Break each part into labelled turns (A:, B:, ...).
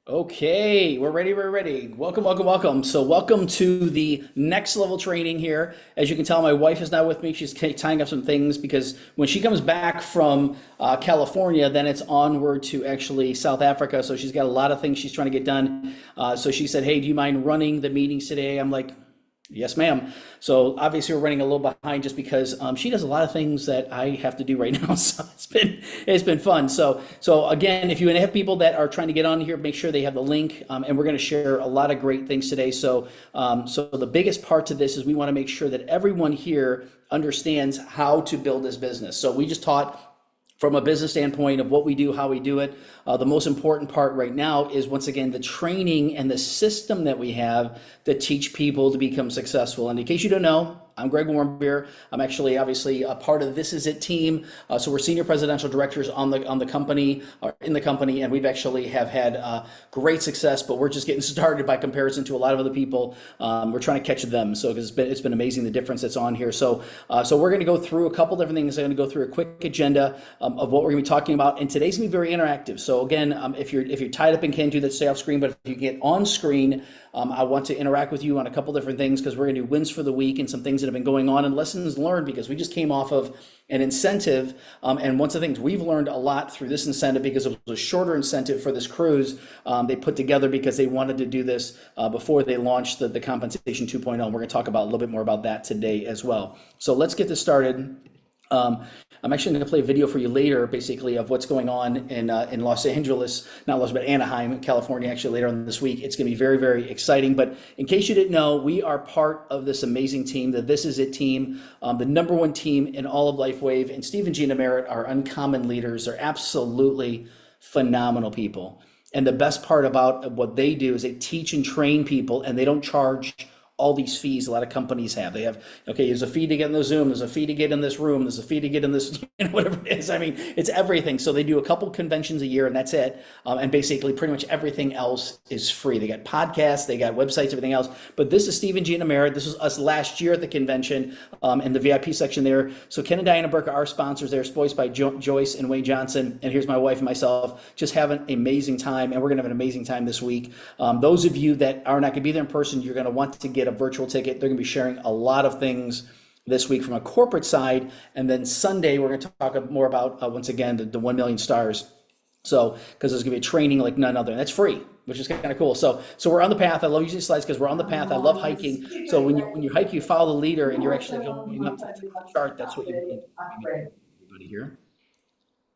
A: Okay, we're ready. We're ready. Welcome, welcome, welcome. So, welcome to the next level training here. As you can tell, my wife is now with me. She's tying up some things because when she comes back from California, then it's onward to actually South Africa. So, she's got a lot of things she's trying to get done. So, she said, "Hey, do you mind running the meetings today?" I'm like, "Yes, ma'am." So obviously we're running a little behind just because she does a lot of things that I have to do right now. So it's been fun. So again, if you have people that are trying to get on here, make sure they have the link, and we're going to share a lot of great things today. So the biggest part to this is we want to make sure that everyone here understands how to build this business. So we just taught from a business standpoint of what we do, how we do it. The most important part right now is, once again, the training and the system that we have that teach people to become successful. And in case you don't know, I'm Greg Warmbier. I'm actually obviously a part of This Is It team. So we're senior presidential directors on the company, or in the company, and we've actually have had great success. But we're just getting started by comparison to a lot of other people. We're trying to catch them. So because it's been amazing the difference that's on here. So we're going to go through a couple different things. I'm going to go through a quick agenda of what we're going to be talking about, and today's going to be very interactive. So again, if you're tied up and can't do that, stay off screen. But if you get on screen, I want to interact with you on a couple different things because we're going to do wins for the week and some things that have been going on and lessons learned, because we just came off of an incentive. And one of the things we've learned a lot through this incentive, because it was a shorter incentive for this cruise, they put together because they wanted to do this before they launched the Compensation 2.0. And we're going to talk about a little bit more about that today as well. So let's get this started. I'm actually going to play a video for you later, basically, of what's going on in Los Angeles, not Los, but Anaheim, California, actually later on this week. It's going to be very, very exciting. But in case you didn't know, we are part of this amazing team, the This Is It team, the number one team in all of LifeWave. And Steve and Gina Merritt are uncommon leaders. They're absolutely phenomenal people. And the best part about what they do is they teach and train people, and they don't charge all these fees a lot of companies have. They have, okay, there's a fee to get in the Zoom, there's a fee to get in this room, there's a fee to get in this, whatever it is. I mean, it's everything. So they do a couple conventions a year and that's it. And basically pretty much everything else is free. They got podcasts, they got websites, everything else. But this is Steve and Gina Merritt. This was us last year at the convention, in the VIP section there. So Ken and Diana Burke are our sponsors. They're voiced by Joyce and Wayne Johnson. And here's my wife and myself just having an amazing time. And we're going to have an amazing time this week. Those of you that are not going to be there in person, you're going to want to get a virtual ticket. They're going to be sharing a lot of things this week from a corporate side. And then Sunday, we're going to talk more about, once again, the 1 million stars. So, because there's going to be a training like none other, and that's free, which is kind of cool. So we're on the path. I love using slides because we're on the path. I love hiking. So when you hike, you follow the leader, and you're actually going up to the chart. That's what you want everybody here.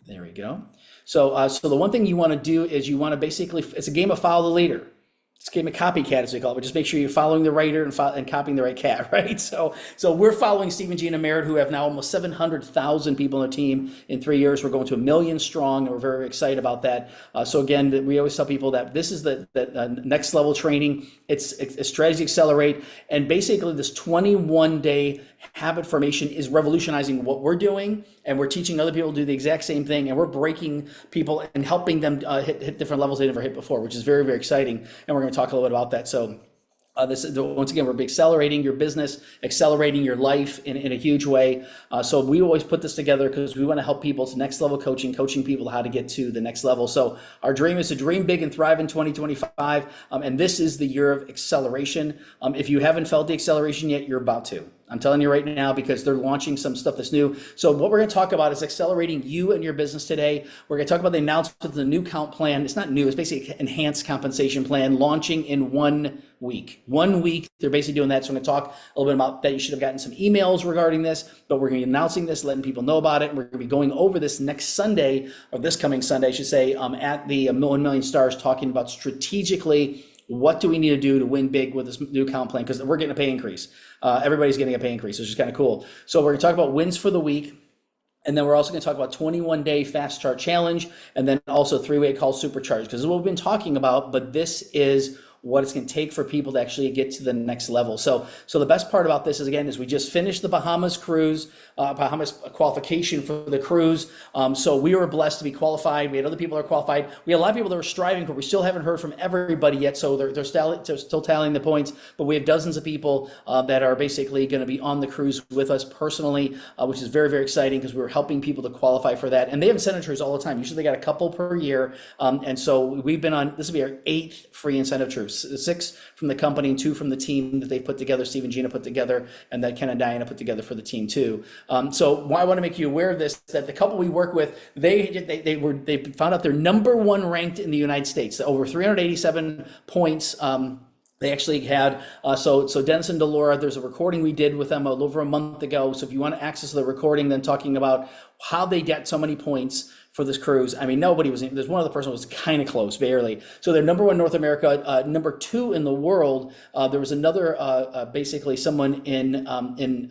A: There we go. So the one thing you want to do is you want to basically, it's a game of follow the leader. It's a game of copycat, as we call it, but just make sure you're following the writer and copying the right cat, right? So we're following Steve and Gina Merritt, who have now almost 700,000 people on their team in 3 years. We're going to 1 million strong, and we're very, very excited about that. So again, we always tell people that this is the next level training. It's a strategy accelerate, and basically this 21-day habit formation is revolutionizing what we're doing, and we're teaching other people to do the exact same thing, and we're breaking people and helping them hit different levels they never hit before, which is very, very exciting. And we're going to talk a little bit about that. So this is, once again, we're accelerating your business, accelerating your life in a huge way. So we always put this together because we want to help people to next level coaching people how to get to the next level. So our dream is to dream big and thrive in 2025. And this is the year of acceleration. If you haven't felt the acceleration yet, you're about to. I'm telling you right now, because they're launching some stuff that's new. So what we're going to talk about is accelerating you and your business today. We're going to talk about the announcement of the new comp plan. It's not new, it's basically an enhanced compensation plan launching in 1 week. 1 week, they're basically doing that. So I'm going to talk a little bit about that. You should have gotten some emails regarding this, but we're going to be announcing this, letting people know about it. And we're going to be going over this next Sunday, or this coming Sunday, I should say, at the 1 Million Stars, talking about strategically what do we need to do to win big with this new comp plan, because we're getting a pay increase. Everybody's getting a pay increase, which is kind of cool. So we're going to talk about wins for the week. And then we're also going to talk about 21-day fast chart challenge, and then also 3-way call supercharge, because this is what we've been talking about, but this is what it's going to take for people to actually get to the next level. So the best part about this is we just finished the Bahamas cruise, Bahamas qualification for the cruise. So we were blessed to be qualified. We had other people that are qualified. We had a lot of people that were striving, but we still haven't heard from everybody yet. So they're still tallying the points, but we have dozens of people that are basically going to be on the cruise with us personally, which is very, very exciting because we're helping people to qualify for that. And they have incentive all the time. Usually they got a couple per year. And so we've been on, this will be our 8th free incentive trips, 6 from the company and 2 from the team that they've put together, Steve and Gina put together, and that Ken and Diana put together for the team too. So why I want to make you aware of this, that the couple we work with, they found out they're number 1 ranked in the United States, over 387 points. They actually had, so Dennis and Delora, there's a recording we did with them over a month ago. So if you want to access the recording, then talking about how they get so many points for this cruise. I mean, there's one other person who was kind of close, barely. So they're number 1 North America, number 2 in the world. There was another, basically someone in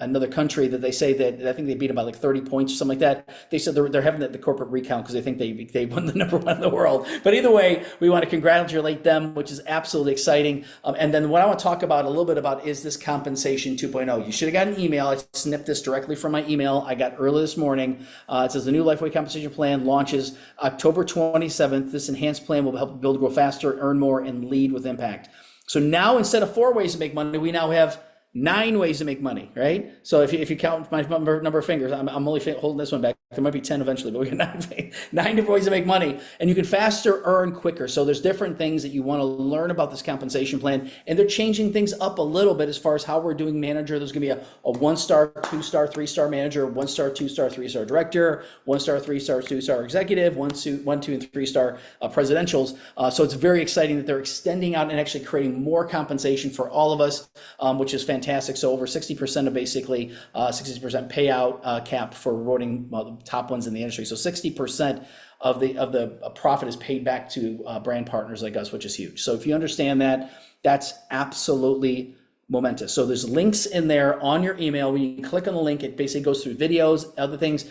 A: another country that they say that I think they beat them by like 30 points or something like that. They said they're having the corporate recount because they think they won the number 1 in the world. But either way, we want to congratulate them, which is absolutely exciting. And then what I want to talk about a little bit about is this compensation 2.0. You should have got an email. I snipped this directly from my email I got early this morning. It says the new Lifeway Compensation Plan launches October 27th. This enhanced plan will help build, grow faster, earn more, and lead with impact. So now instead of 4 ways to make money, we now have 9 ways to make money, right? So if you count my number of fingers, I'm only holding this one back. There might be 10 eventually, but we got 9 different ways to make money, and you can faster earn quicker. So there's different things that you want to learn about this compensation plan, and they're changing things up a little bit as far as how we're doing manager. There's going to be a 1-star, 2-star, 3-star manager, 1-star, 2-star, 3-star director, 1-star, 3-star, 2-star executive, 1, 2, and 3-star presidentials. So it's very exciting that they're extending out and actually creating more compensation for all of us, which is fantastic. So over 60% of basically 60% payout cap for rewarding top ones in the industry. So 60% of the profit is paid back to brand partners like us, which is huge. So if you understand that, that's absolutely momentous. So there's links in there on your email. When you click on the link, it basically goes through videos, other things,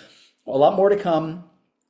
A: a lot more to come.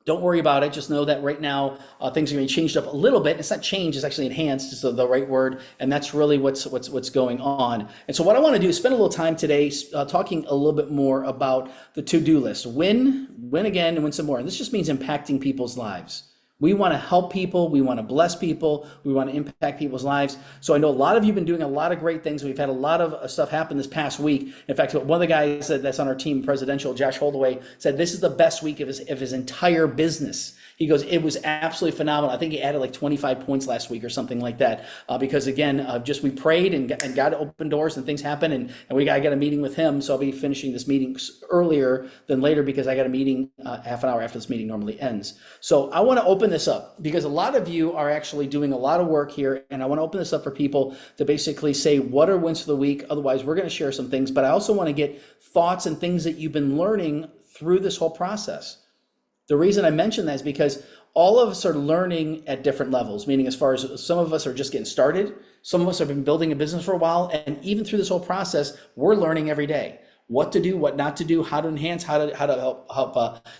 A: Don't worry about it. Just know that right now things are going to be changed up a little bit. It's not changed; it's actually enhanced. Is the right word, and that's really what's going on. And so, what I want to do is spend a little time today talking a little bit more about the to-do list: win again, and win some more. And this just means impacting people's lives. We want to help people. We want to bless people. We want to impact people's lives. So I know a lot of you have been doing a lot of great things. We've had a lot of stuff happen this past week. In fact, one of the guys that's on our team, presidential, Josh Holdaway, said this is the best week of his entire business. He goes, it was absolutely phenomenal. I think he added like 25 points last week or something like that. Because again, just we prayed and got to open doors and things happen. And I got a meeting with him. So I'll be finishing this meeting earlier than later because I got a meeting half an hour after this meeting normally ends. So I want to open this up because a lot of you are actually doing a lot of work here. And I want to open this up for people to basically say, what are wins for the week? Otherwise, we're going to share some things. But I also want to get thoughts and things that you've been learning through this whole process. The reason I mention that is because all of us are learning at different levels, meaning as far as some of us are just getting started, some of us have been building a business for a while, and even through this whole process, we're learning every day what to do, what not to do, how to enhance, how to help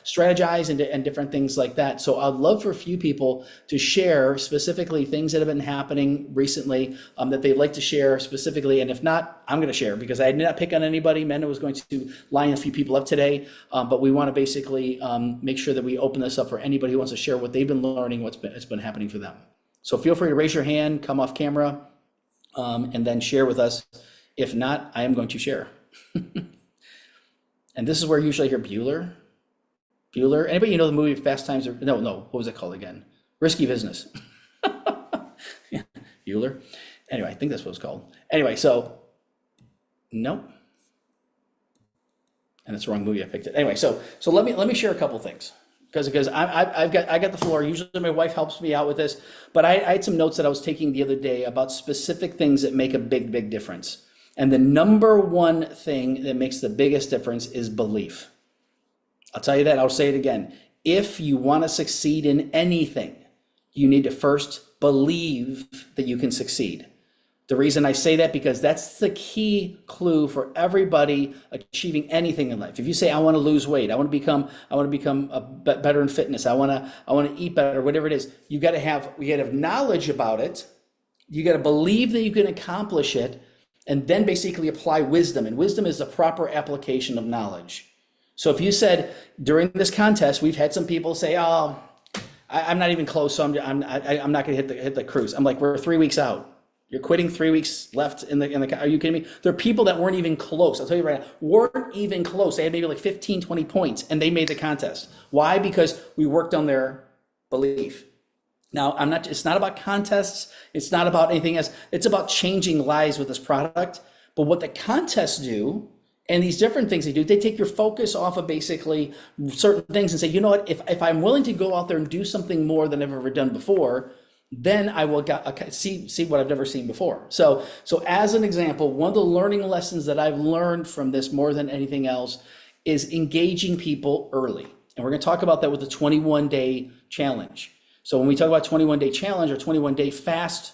A: strategize and different things like that. So I'd love for a few people to share specifically things that have been happening recently that they'd like to share specifically. And if not, I'm going to share because I did not pick on anybody. Menda was going to line a few people up today, but we want to basically make sure that we open this up for anybody who wants to share what they've been learning, what's been happening for them. So feel free to raise your hand, come off camera, and then share with us. If not, I am going to share. And this is where you usually hear Bueller. Anybody know the movie Fast Times? No. What was it called again? Risky Business. Yeah, Bueller. Anyway, I think that's what it's called. Anyway, so no. And it's the wrong movie. I picked it. Anyway, so let me share a couple things because I got the floor. Usually my wife helps me out with this, but I had some notes that I was taking the other day about specific things that make a big difference. And the number one thing that makes the biggest difference is belief. I'll tell you that. I'll say it again. If you want to succeed in anything, you need to first believe that you can succeed. The reason I say that, because that's the key clue for everybody achieving anything in life. If you say, I want to lose weight, I want to become better in fitness, I want to eat better, whatever it is, you got to have knowledge about it. You got to believe that you can accomplish it, and then basically apply wisdom. And wisdom is the proper application of knowledge. So if you said during this contest, we've had some people say, "Oh, I'm not even close, so I'm not going to hit the cruise." I'm like, we're 3 weeks out. You're quitting 3 weeks left in the. Are you kidding me? There are people that weren't even close. I'll tell you right now, weren't even close. They had maybe like 15, 20 points, and they made the contest. Why? Because we worked on their belief. Now, it's not about contests. It's not about anything else. It's about changing lives with this product. But what the contests do, and these different things they do, they take your focus off of basically certain things and say, you know what, if I'm willing to go out there and do something more than I've ever done before, then I will see what I've never seen before. So as an example, one of the learning lessons that I've learned from this more than anything else is engaging people early. And we're going to talk about that with the 21-day challenge. So when we talk about 21-day challenge or 21-day fast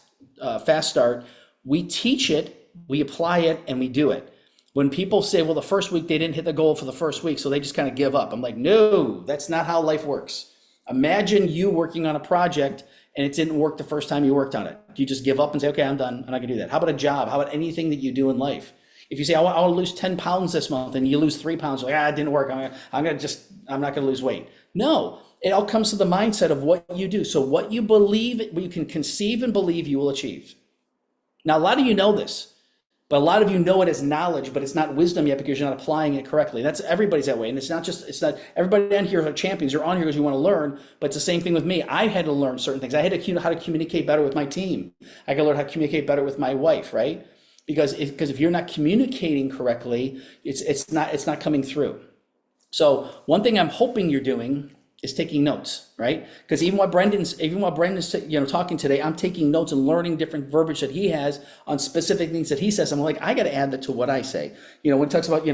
A: start, we teach it, we apply it, and we do it. When people say, well, the first week they didn't hit the goal for the first week, so they just kind of give up. I'm like, no, that's not how life works. Imagine you working on a project and it didn't work the first time you worked on it. Do you just give up and say, okay, I'm done, I'm not gonna do that? How about a job? How about anything that you do in life? If you say, I want to lose 10 pounds this month, and you lose 3 pounds, like, it didn't work, I'm not gonna lose weight. No, it all comes to the mindset of what you do. So what you believe, what you can conceive and believe, you will achieve. Now, a lot of you know this, but a lot of you know it as knowledge, but it's not wisdom yet because you're not applying it correctly. That's everybody's that way. And it's not everybody on here are champions. You're on here because you want to learn, but it's the same thing with me. I had to learn certain things. I had to how to communicate better with my team. I got to learn how to communicate better with my wife, right? Because if you're not communicating correctly, it's not coming through. So one thing I'm hoping you're doing is taking notes, right? Because even while Brendan's talking today, I'm taking notes and learning different verbiage that he has on specific things that he says. I'm like, I got to add that to what I say. When he talks about,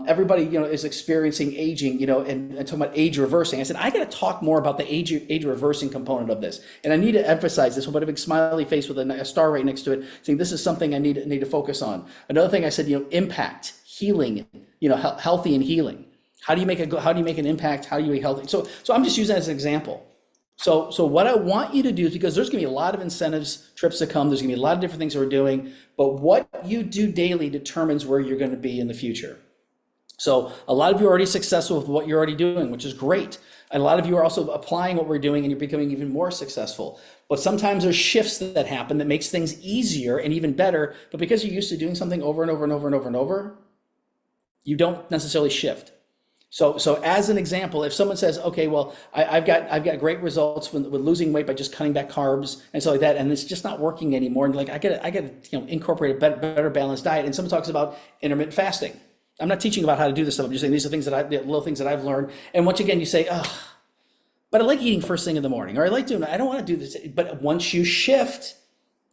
A: everybody, is experiencing aging, and talking about age reversing. I said, I got to talk more about the age reversing component of this. And I need to emphasize this. We'll put a big smiley face with a star right next to it, saying this is something I need to focus on. Another thing I said, impact, healing, healthy and healing. How do you make an impact? How do you make healthy? So I'm just using that as an example. So what I want you to do is, because there's going to be a lot of incentives, trips to come, there's going to be a lot of different things that we're doing, but what you do daily determines where you're going to be in the future. So a lot of you are already successful with what you're already doing, which is great. And a lot of you are also applying what we're doing and you're becoming even more successful. But sometimes there's shifts that happen that makes things easier and even better, but because you're used to doing something over and over and over and over and over, you don't necessarily shift. So as an example, if someone says, okay, well, I've got great results with losing weight by just cutting back carbs and stuff like that, and it's just not working anymore, and like I got to incorporate a better balanced diet, and someone talks about intermittent fasting. I'm not teaching about how to do this stuff. I'm just saying these are things little things that I've learned. And once again, you say, but I like eating first thing in the morning, or I like doing it. I don't want to do this. But once you shift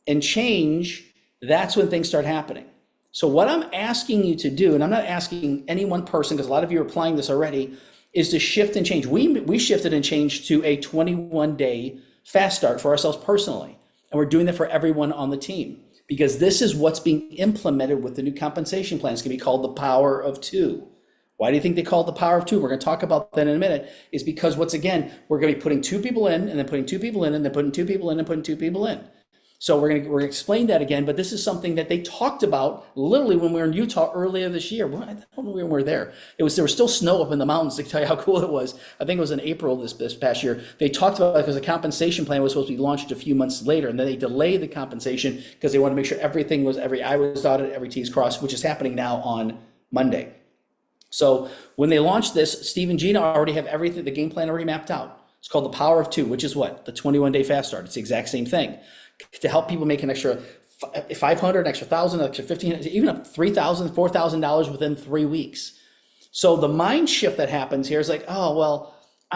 A: and change, that's when things start happening. So what I'm asking you to do, and I'm not asking any one person, because a lot of you are applying this already, is to shift and change. We shifted and changed to a 21-day fast start for ourselves personally. And we're doing that for everyone on the team, because this is what's being implemented with the new compensation plan. It's going to be called the Power of Two. Why do you think they call it the Power of Two? We're going to talk about that in a minute. Is because once again, we're going to be putting 2 people in, and then putting 2 people in, and then putting 2 people in, and putting 2 people in. So we're going to explain that again, but this is something that they talked about literally when we were in Utah earlier this year. I don't know when we were there. There was still snow up in the mountains, to tell you how cool it was. I think it was in April this past year. They talked about it because the compensation plan was supposed to be launched a few months later, and then they delayed the compensation because they wanted to make sure every I was dotted, every T is crossed, which is happening now on Monday. So when they launched this, Steve and Gina already have everything, the game plan already mapped out. It's called the Power of Two, which is what? The 21-day fast start. It's the exact same thing. To help people make an extra $500, an extra $1,000, an extra $1,500, even up $3,000, $4,000 within 3 weeks. So the mind shift that happens here is like, oh, well,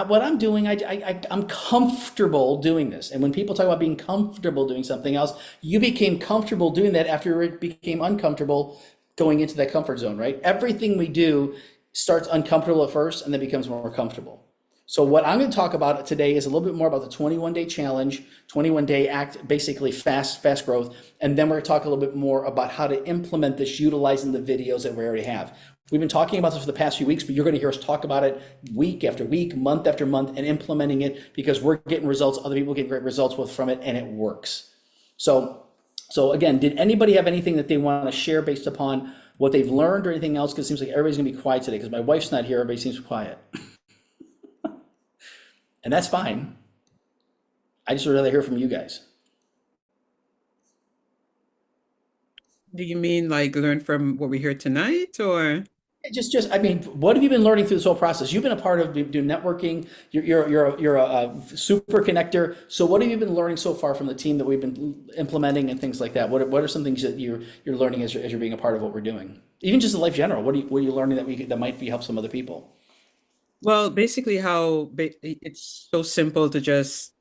A: what I'm doing, I'm comfortable doing this. And when people talk about being comfortable doing something else, you became comfortable doing that after it became uncomfortable going into that comfort zone, right? Everything we do starts uncomfortable at first and then becomes more comfortable. So what I'm going to talk about today is a little bit more about the 21-day challenge, 21-day act, basically fast growth. And then we're going to talk a little bit more about how to implement this utilizing the videos that we already have. We've been talking about this for the past few weeks, but you're going to hear us talk about it week after week, month after month, and implementing it because we're getting results. Other people get great results from it, and it works. So So again, did anybody have anything that they want to share based upon what they've learned or anything else? Because it seems like everybody's gonna be quiet today because my wife's not here. Everybody seems quiet, and that's fine. I just would rather hear from you guys.
B: Do you mean like learn from what we heard tonight or?
A: I mean, what have you been learning through this whole process? You've been a part of doing networking. You're a super connector. So, what have you been learning so far from the team that we've been implementing and things like that? What are some things that you're learning as you're being a part of what we're doing? Even just in life general, what are you learning that might be help some other people?
B: Well, basically it's so simple to just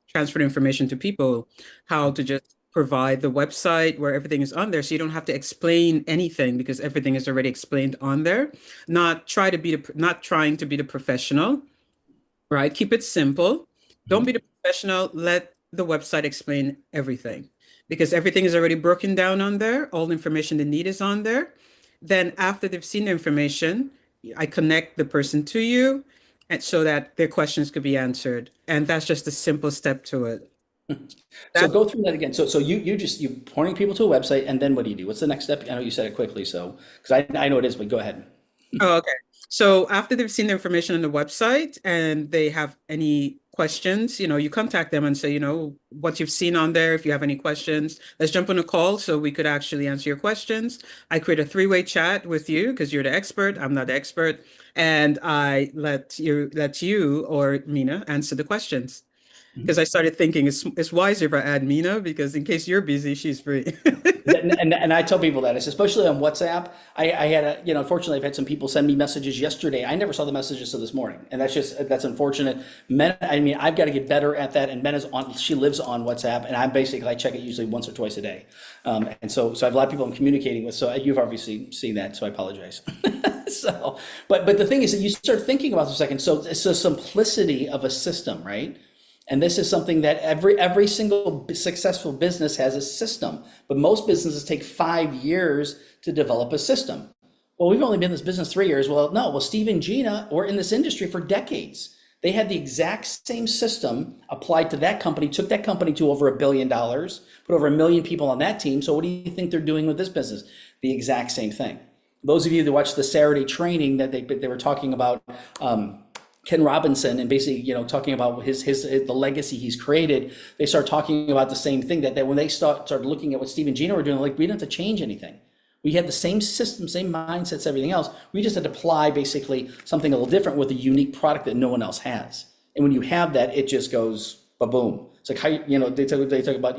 B: transfer the information to people, how to just provide the website where everything is on there so you don't have to explain anything because everything is already explained on there. Not trying to be the professional, right? Keep it simple. Don't be
A: Mhm.
B: the professional. Let the website explain everything because everything is already broken down on there. All the information they need is on there. Then after they've seen the information, I connect the person to you and so that their questions could be answered. And that's just a simple step to it.
A: So
B: That
A: go through that again. So you pointing people to a website, and then what do you do? What's the next step? I know you said it quickly, so because I know it is, but go ahead.
B: Oh, okay. So after they've seen the information on the website and they have any questions, you contact them and say, what you've seen on there. If you have any questions, let's jump on a call so we could actually answer your questions. I create a three-way chat with you because you're the expert. I'm not the expert. And I let you or Mina answer the questions. Because I started thinking it's wiser if I add Mina because in case you're busy, she's free.
A: And I tell people that, it's especially on WhatsApp. I had unfortunately, I've had some people send me messages yesterday. I never saw the messages till this morning, and that's unfortunate. I mean, I've got to get better at that. And Men is on. She lives on WhatsApp, and I check it usually once or twice a day. And so I have a lot of people I'm communicating with. So you've obviously seen that. So I apologize. So, but the thing is that you start thinking about this a second. So it's the simplicity of a system, right? And this is something that every single successful business has a system, but most businesses take 5 years to develop a system. Well, we've only been in this business 3 years. Well, no. Well, Steve and Gina were in this industry for decades. They had the exact same system applied to that company, took that company to over $1 billion, put over 1 million people on that team. So what do you think they're doing with this business? The exact same thing. Those of you that watched the Saturday training that they were talking about, Ken Robinson, and basically, talking about the legacy he's created, they start talking about the same thing, that when they started looking at what Steve and Gina were doing, like, we didn't have to change anything. We had the same system, same mindsets, everything else. We just had to apply basically something a little different with a unique product that no one else has. And when you have that, it just goes ba-boom. It's like how, they talk about,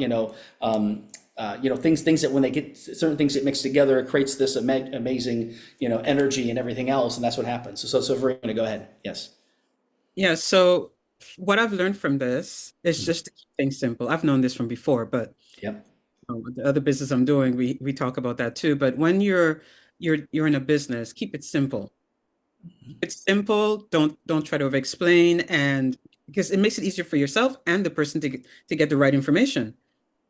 A: things that when they get certain things that mix together, it creates this amazing, energy and everything else. And that's what happens. So Verena, go ahead. Yes.
B: Yeah, so what I've learned from this is just to keep things simple. I've known this from before, but
A: Yep.
B: the other business I'm doing, we talk about that too. But when you're in a business, keep it simple. Keep it simple. Don't try to over-explain, and because it makes it easier for yourself and the person to get the right information,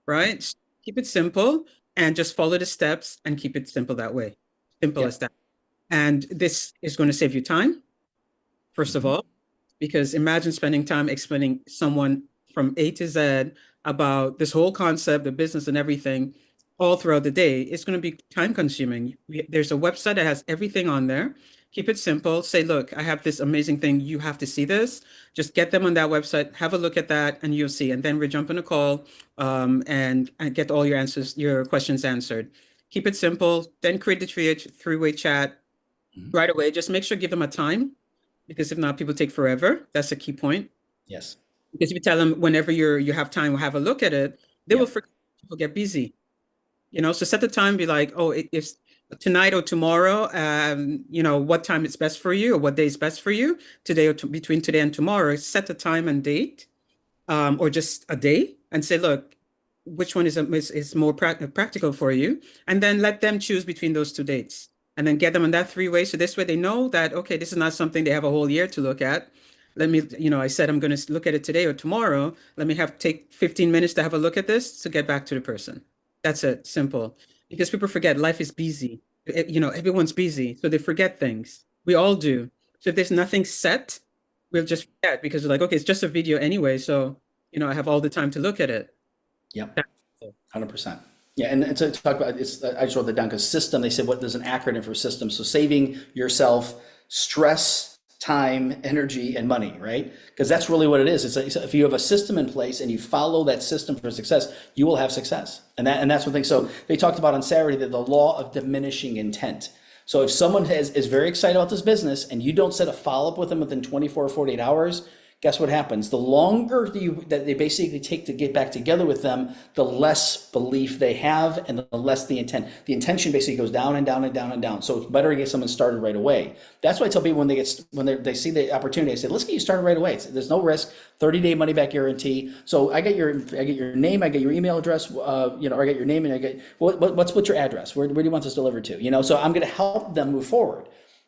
B: right? Keep it simple and just follow the steps and keep it simple that way. Simple as
A: Yep.
B: that. And this is going to save you time, first of
A: Mhm.
B: all, because imagine spending time explaining someone from A to Z about this whole concept, the business and everything all throughout the day. It's going to be time consuming. There's a website that has everything on there. Keep it simple. Say, look, I have this amazing thing. You have to see this. Just get them on that website, have a look at that, and you'll see. And then we jump on a call and get all your questions answered. Keep it simple. Then create the three-way chat
A: Mhm.
B: right away. Just make sure give them a time because if not, people take forever. That's a key point.
A: Yes.
B: Because if you tell them whenever you have time, have a look at it, they will
A: Yep.
B: forget. People get busy. So set the time. Be like, oh, it's tonight or tomorrow. What time is best for you, or what day is best for you today, or between today and tomorrow. Set the time and date, or just a day, and say, look, which one is more practical for you, and then let them choose between those two dates, and then get them on that three-way. So this way they know that, okay, this is not something they have a whole year to look at. I said I'm going to look at it today or tomorrow. Let me take 15 minutes to have a look at this to get back to the person. That's it, simple. Because people forget life is busy. Everyone's busy, so they forget things. We all do. So if there's nothing set, we'll just forget because we're like, okay, it's just a video anyway, so I have all the time to look at it.
A: Yep. 100%. Yeah, and to talk about it's I just wrote that down because system. They said what there's an acronym for system. So saving yourself stress, time, energy, and money, right? Because that's really what it is. It's if you have a system in place and you follow that system for success, you will have success. And that's one thing. So they talked about on Saturday that the law of diminishing intent. So if someone is very excited about this business and you don't set a follow up with them within 24 or 48 hours, guess what happens? The longer that they basically take to get back together with them, the less belief they have and the less the intent. The intention basically goes down and down and down and down. So it's better to get someone started right away. That's why I tell people when they see the opportunity, I say, let's get you started right away. There's no risk, 30-day money back guarantee. So I get your name, I get your email address, or I get your name and I get what's your address? Where do you want this delivered to? So I'm going to help them move forward.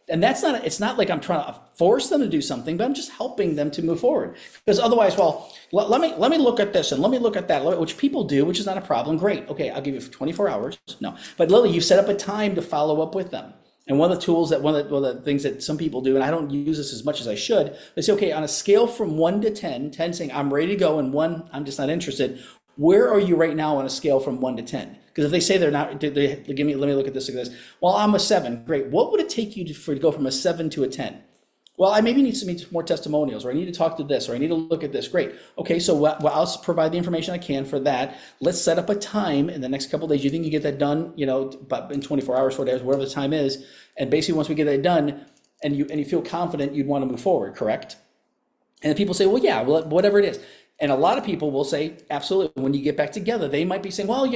A: And it's not like I'm trying to force them to do something, but I'm just helping them to move forward. Because otherwise, well, let me look at this and let me look at that, which people do, which is not a problem. Great. Okay, I'll give you 24 hours. No, but Lily, you've set up a time to follow up with them. And one of the tools one of the things that some people do, and I don't use this as much as I should, they say, okay, on a scale from 1 to 10, 10 saying I'm ready to go, and 1, I'm just not interested. Where are you right now on a scale from 1 to 10? Because if they say they're not, let me look at this like this. Well, I'm a 7. Great. What would it take you to go from a 7 to a 10? Well, I maybe need some more testimonials, or I need to talk to this, or I need to look at this. Great. Okay, so I'll provide the information I can for that. Let's set up a time in the next couple of days. You think you get that done, but in 24 hours, 4 days, whatever the time is. And basically, once we get that done, and you feel confident, you'd want to move forward, correct? And people say, well, yeah, whatever it is. And a lot of people will say, absolutely. When you get back together, they might be saying, well,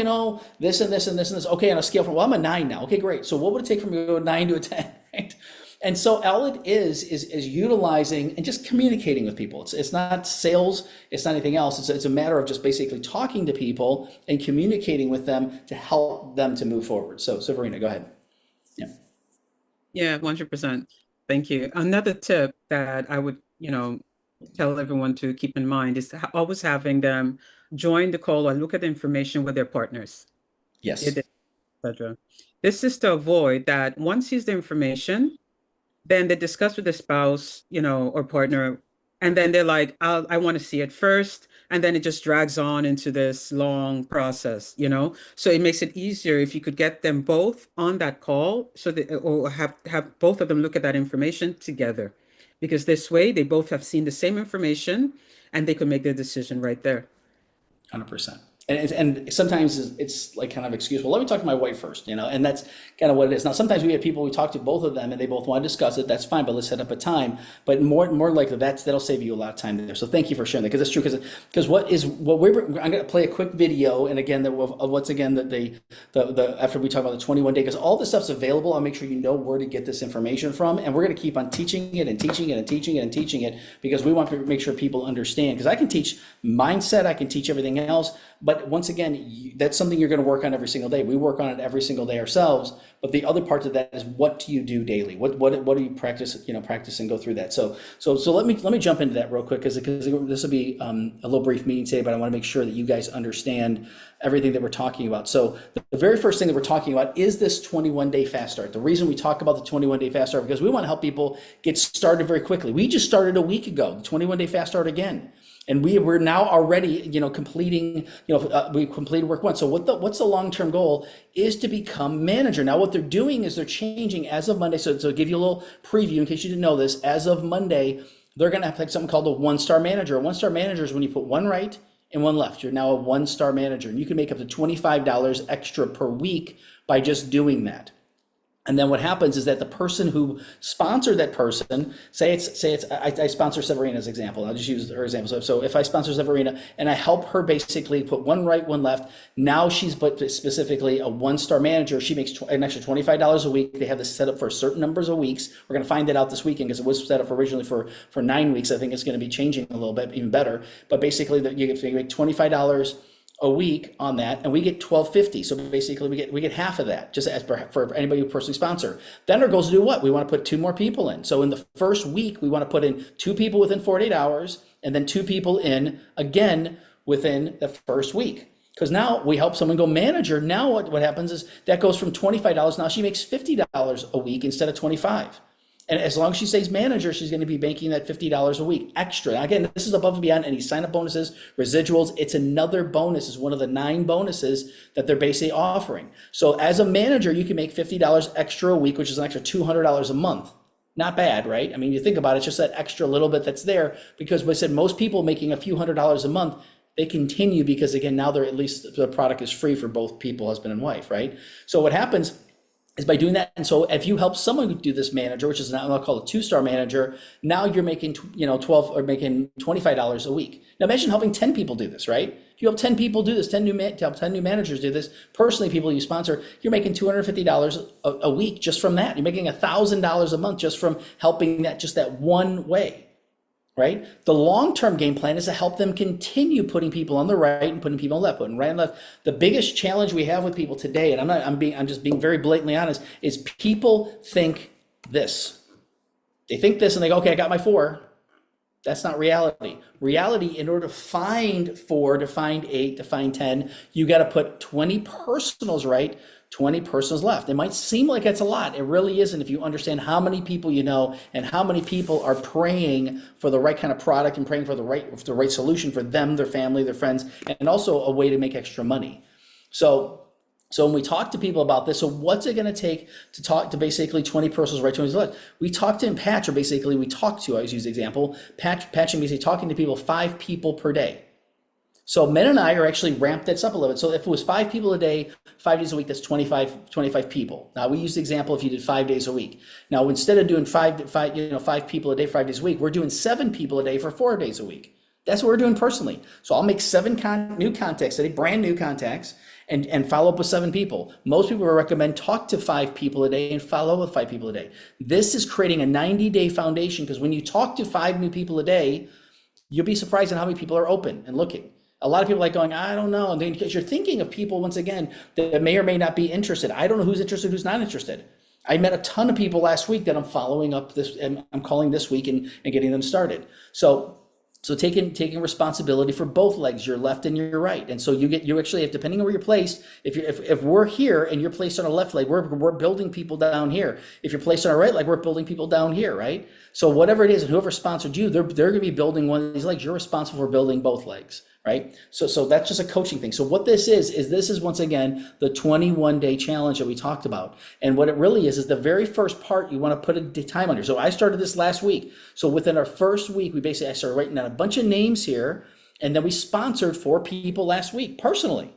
A: this and this and this and this. Okay, on a scale from, well, I'm a 9 now. Okay, great. So what would it take from a 9 to a 10, right? And so all it is utilizing and just communicating with people. It's not sales. It's not anything else. It's a matter of just basically talking to people and communicating with them to help them to move forward. So Verena, go ahead. Yeah.
B: Yeah, 100%. Thank you. Another tip that I would, tell everyone to keep in mind is always having them join the call or look at the information with their partners.
A: Yes.
B: Etc. This is to avoid that once sees the information, then they discuss with the spouse, or partner, and then they're like, I want to see it first. And then it just drags on into this long process, So it makes it easier if you could get them both on that call or have both of them look at that information together. Because this way they both have seen the same information and they could make their decision right there.
A: 100%. And sometimes it's like kind of excuse. Well, let me talk to my wife first, and that's kind of what it is. Now, sometimes we have people, we talk to both of them and they both want to discuss it. That's fine, but let's set up a time. But more likely that'll save you a lot of time there. So thank you for sharing that, because it's true. Because I'm going to play a quick video, and again, after we talk about the 21 day, because all this stuff's available. I'll make sure you know where to get this information from, and we're going to keep on teaching it and teaching it and teaching it and teaching it, because we want to make sure people understand. Because I can teach mindset, I can teach everything else. But once again, that's something you're going to work on every single day. We work on it every single day ourselves. But the other part of that is, what do you do daily? What do you practice? Practice and go through that. So let me jump into that real quick, because this will be a little brief meeting today. But I want to make sure that you guys understand everything that we're talking about. So the very first thing that we're talking about is this 21-day fast start. The reason we talk about the 21-day fast start, because we want to help people get started very quickly. We just started a week ago, the 21-day fast start again. And we're now already, completing, we completed work 1. So what's the long-term goal is to become manager. Now, what they're doing is they're changing as of Monday. So to give you a little preview, in case you didn't know this, as of Monday, they're going to have something called a 1-star manager. A 1-star manager is when you put 1 right and 1 left. You're now a 1-star manager, and you can make up to $25 extra per week by just doing that. And then what happens is that the person who sponsored that person, I sponsor Severina as example. I'll just use her example. So if I sponsor Severina and I help her basically put 1 right, 1 left, now she's specifically a 1-star manager. She makes an extra $25 a week. They have this set up for certain numbers of weeks. We're going to find that out this weekend, because it was set up originally for 9 weeks. I think it's going to be changing a little bit, even better. But basically, you make $25 a week on that, and we get $12.50. So basically we get half of that, just as for anybody who personally sponsor. Then our goal is to do what? We want to put 2 more people in. So in the first week, we want to put in 2 people within 48 hours, and then 2 people in again within the first week. Because now we help someone go manager. Now what happens is that goes from $25. Now she makes $50 a week instead of $25. And as long as she stays manager, she's going to be making that $50 a week extra. Again, this is above and beyond any sign-up bonuses, residuals. It's another bonus. It's one of the 9 bonuses that they're basically offering. So as a manager, you can make $50 extra a week, which is an extra $200 a month. Not bad, right? I mean, you think about it, it's just that extra little bit that's there, because we said most people making a few $100s a month, they continue because, again, now they're, at least the product is free for both people, husband and wife, right? So what happens is by doing that, and so if you help someone do this manager, which is now I'll call a 2-star manager, now you're making 12 or making $25 a week. Now imagine helping 10 people do this, right? If you help 10 people do this, 10 new managers do this, personally, people you sponsor, you're making $250 a week just from that. You're making $1,000 a month just from helping just that one way. Right? The long-term game plan is to help them continue putting people on the right and putting people on the left, putting right and left. The biggest challenge we have with people today, and I'm just being very blatantly honest, is people think this. They think this and they go, okay, I got my 4. That's not reality. Reality, in order to find 4, to find 8, to find 10, you got to put 20 personals right, 20 personals left. It might seem like it's a lot. It really isn't if you understand how many people you know and how many people are praying for the right kind of product and praying for the right solution for them, their family, their friends, and also a way to make extra money. So when we talk to people about this, so what's it going to take to talk to basically 20 personals right, 20 left? We talked to him, Patch, or basically we talked to, I always use the example, Patch and basically talking to people 5 people per day. So Men and I are actually ramped this up a little bit. So if it was 5 people a day, 5 days a week, that's 25 people. Now we use the example if you did 5 days a week. Now instead of doing 5 people a day, 5 days a week, we're doing 7 people a day for 4 days a week. That's what we're doing personally. So I'll make 7 new contacts today, brand new contacts, and follow up with 7 people. Most people will recommend talk to 5 people a day and follow up with 5 people a day. This is creating a 90-day foundation, because when you talk to 5 new people a day, you'll be surprised at how many people are open and looking. A lot of people are like going, I don't know. And then because you're thinking of people, once again, that may or may not be interested. I don't know who's interested, who's not interested. I met a ton of people last week that I'm following up this, and I'm calling this week and getting them started. So taking responsibility for both legs, your left and your right. And so you actually have, depending on where you're placed, if we're here and you're placed on a left leg, we're building people down here. If you're placed on our right leg, we're building people down here, right? So whatever it is, and whoever sponsored you, they're going to be building one of these legs. You're responsible for building both legs, right? So that's just a coaching thing. So what this is once again, the 21-day challenge that we talked about. And what it really is the very first part you want to put a time under. So I started this last week. So within our first week, I started writing down a bunch of names here, and then we sponsored 4 people last week personally.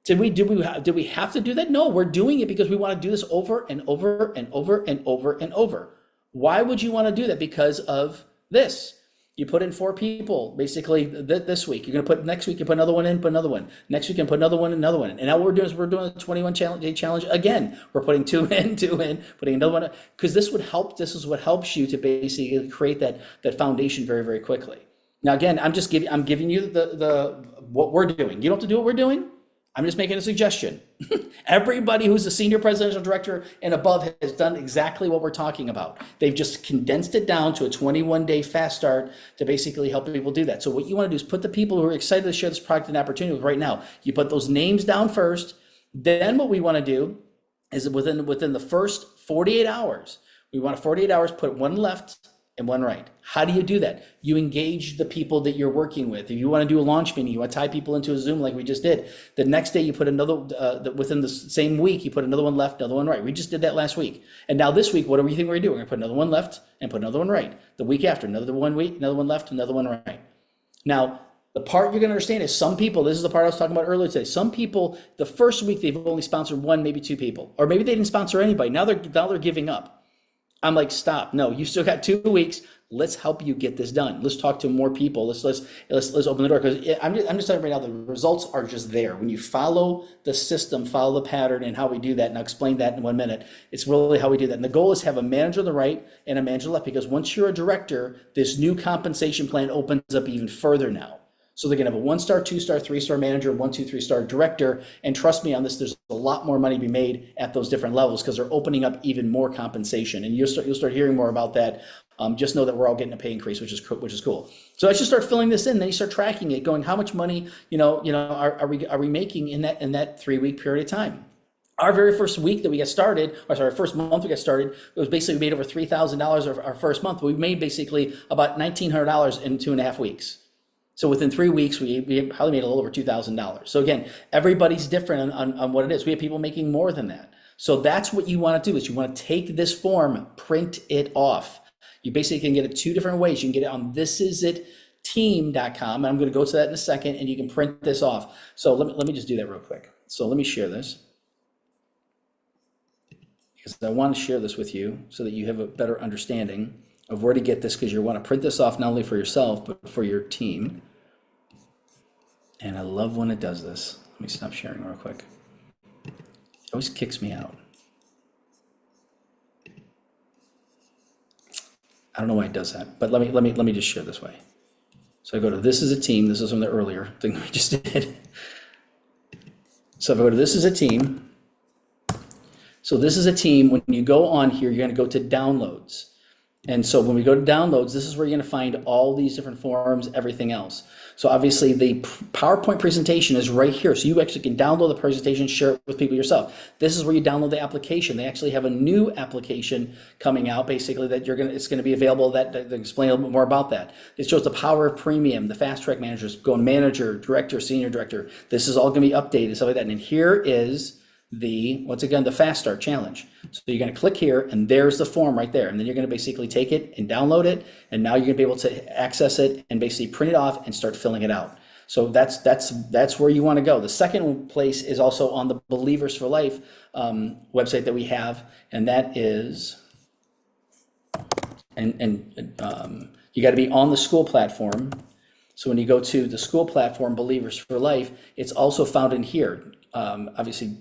A: Did we have to do that? No, we're doing it because we want to do this over and over and over and over and over. Why would you want to do that? Because of this. You put in 4 people basically this week. You're going to put next week, you put another one in, put another one. Next week, you can put another one, another one. And now what we're doing is we're doing a 21-day challenge again. We're putting 2 in, putting another one, because this is what helps you to basically create that foundation very, very quickly. Now, again, I'm giving you the what we're doing. You don't have to do what we're doing. I'm just making a suggestion. Everybody who's a senior presidential director and above has done exactly what we're talking about. They've just condensed it down to a 21-day fast start to basically help people do that. So what you want to do is put the people who are excited to share this product and opportunity with right now. You put those names down first. Then what we want to do is within the first 48 hours, we want to 48 hours put 1 left and 1 right. How do you do that? You engage the people that you're working with. If you want to do a launch meeting, you want to tie people into a Zoom like we just did. The next day you put another, within the same week, you put another 1 left, another 1 right. We just did that last week. And now this week, what do we think we're going to do? We're going to put another 1 left and put another 1 right. The week after, another 1 week, another 1 left, another 1 right. Now, the part you're going to understand is some people, this is the part I was talking about earlier today, some people, the first week they've only sponsored 1, maybe 2 people, or maybe they didn't sponsor anybody. Now they're giving up. I'm like, stop. No, you still got 2 weeks. Let's help you get this done. Let's talk to more people. Let's open the door, because I'm just telling you right now, the results are just there. When you follow the system, follow the pattern and how we do that, and I'll explain that in 1 minute. It's really how we do that. And the goal is to have a manager on the right and a manager on the left, because once you're a director, this new compensation plan opens up even further now. So they're going to have a 1-star, 2-star, 3-star manager, 1, 2, 3-star director. And trust me on this, there's a lot more money to be made at those different levels, because they're opening up even more compensation. And you'll start hearing more about that. Just know that we're all getting a pay increase, which is cool. So as you start filling this in, then you start tracking it, going, how much money, are we making in that 3-week period of time? Our very first week that we got started, or sorry, first month we got started, it was basically we made over $3,000 our first month. We made basically about $1,900 in 2.5 weeks. So within 3 weeks, we probably made a little over $2,000. So again, everybody's different on what it is. We have people making more than that. So that's what you want to do is you want to take this form, print it off. You basically can get it two different ways. You can get it on thisisitteam.com, and I'm going to go to that in a second, and you can print this off. So let me just do that real quick. So let me share this, because I want to share this with you so that you have a better understanding of where to get this, because you want to print this off not only for yourself, but for your team. And I love when it does this. Let me stop sharing real quick. It always kicks me out. I don't know why it does that, but let me just share this way. So I go to this is a team. This is from the earlier thing we just did. So if I go to this is a team. So this is a team. When you go on here, you're going to go to downloads. And so when we go to downloads, this is where you're going to find all these different forms, everything else. So obviously the PowerPoint presentation is right here. So you actually can download the presentation, share it with people yourself. This is where you download the application. They actually have a new application coming out, basically, that it's going to be available, that explain a little bit more about that. It shows the power of premium, the fast track managers, going manager, director, senior director. This is all going to be updated, stuff like that. And here is once again, the Fast Start Challenge. So you're going to click here, and there's the form right there. And then you're going to basically take it and download it. And now you're going to be able to access it and basically print it off and start filling it out. So that's where you want to go. The second place is also on the Believers for Life website that we have. And that is, you got to be on the school platform. So when you go to the school platform, Believers for Life, it's also found in here. Obviously,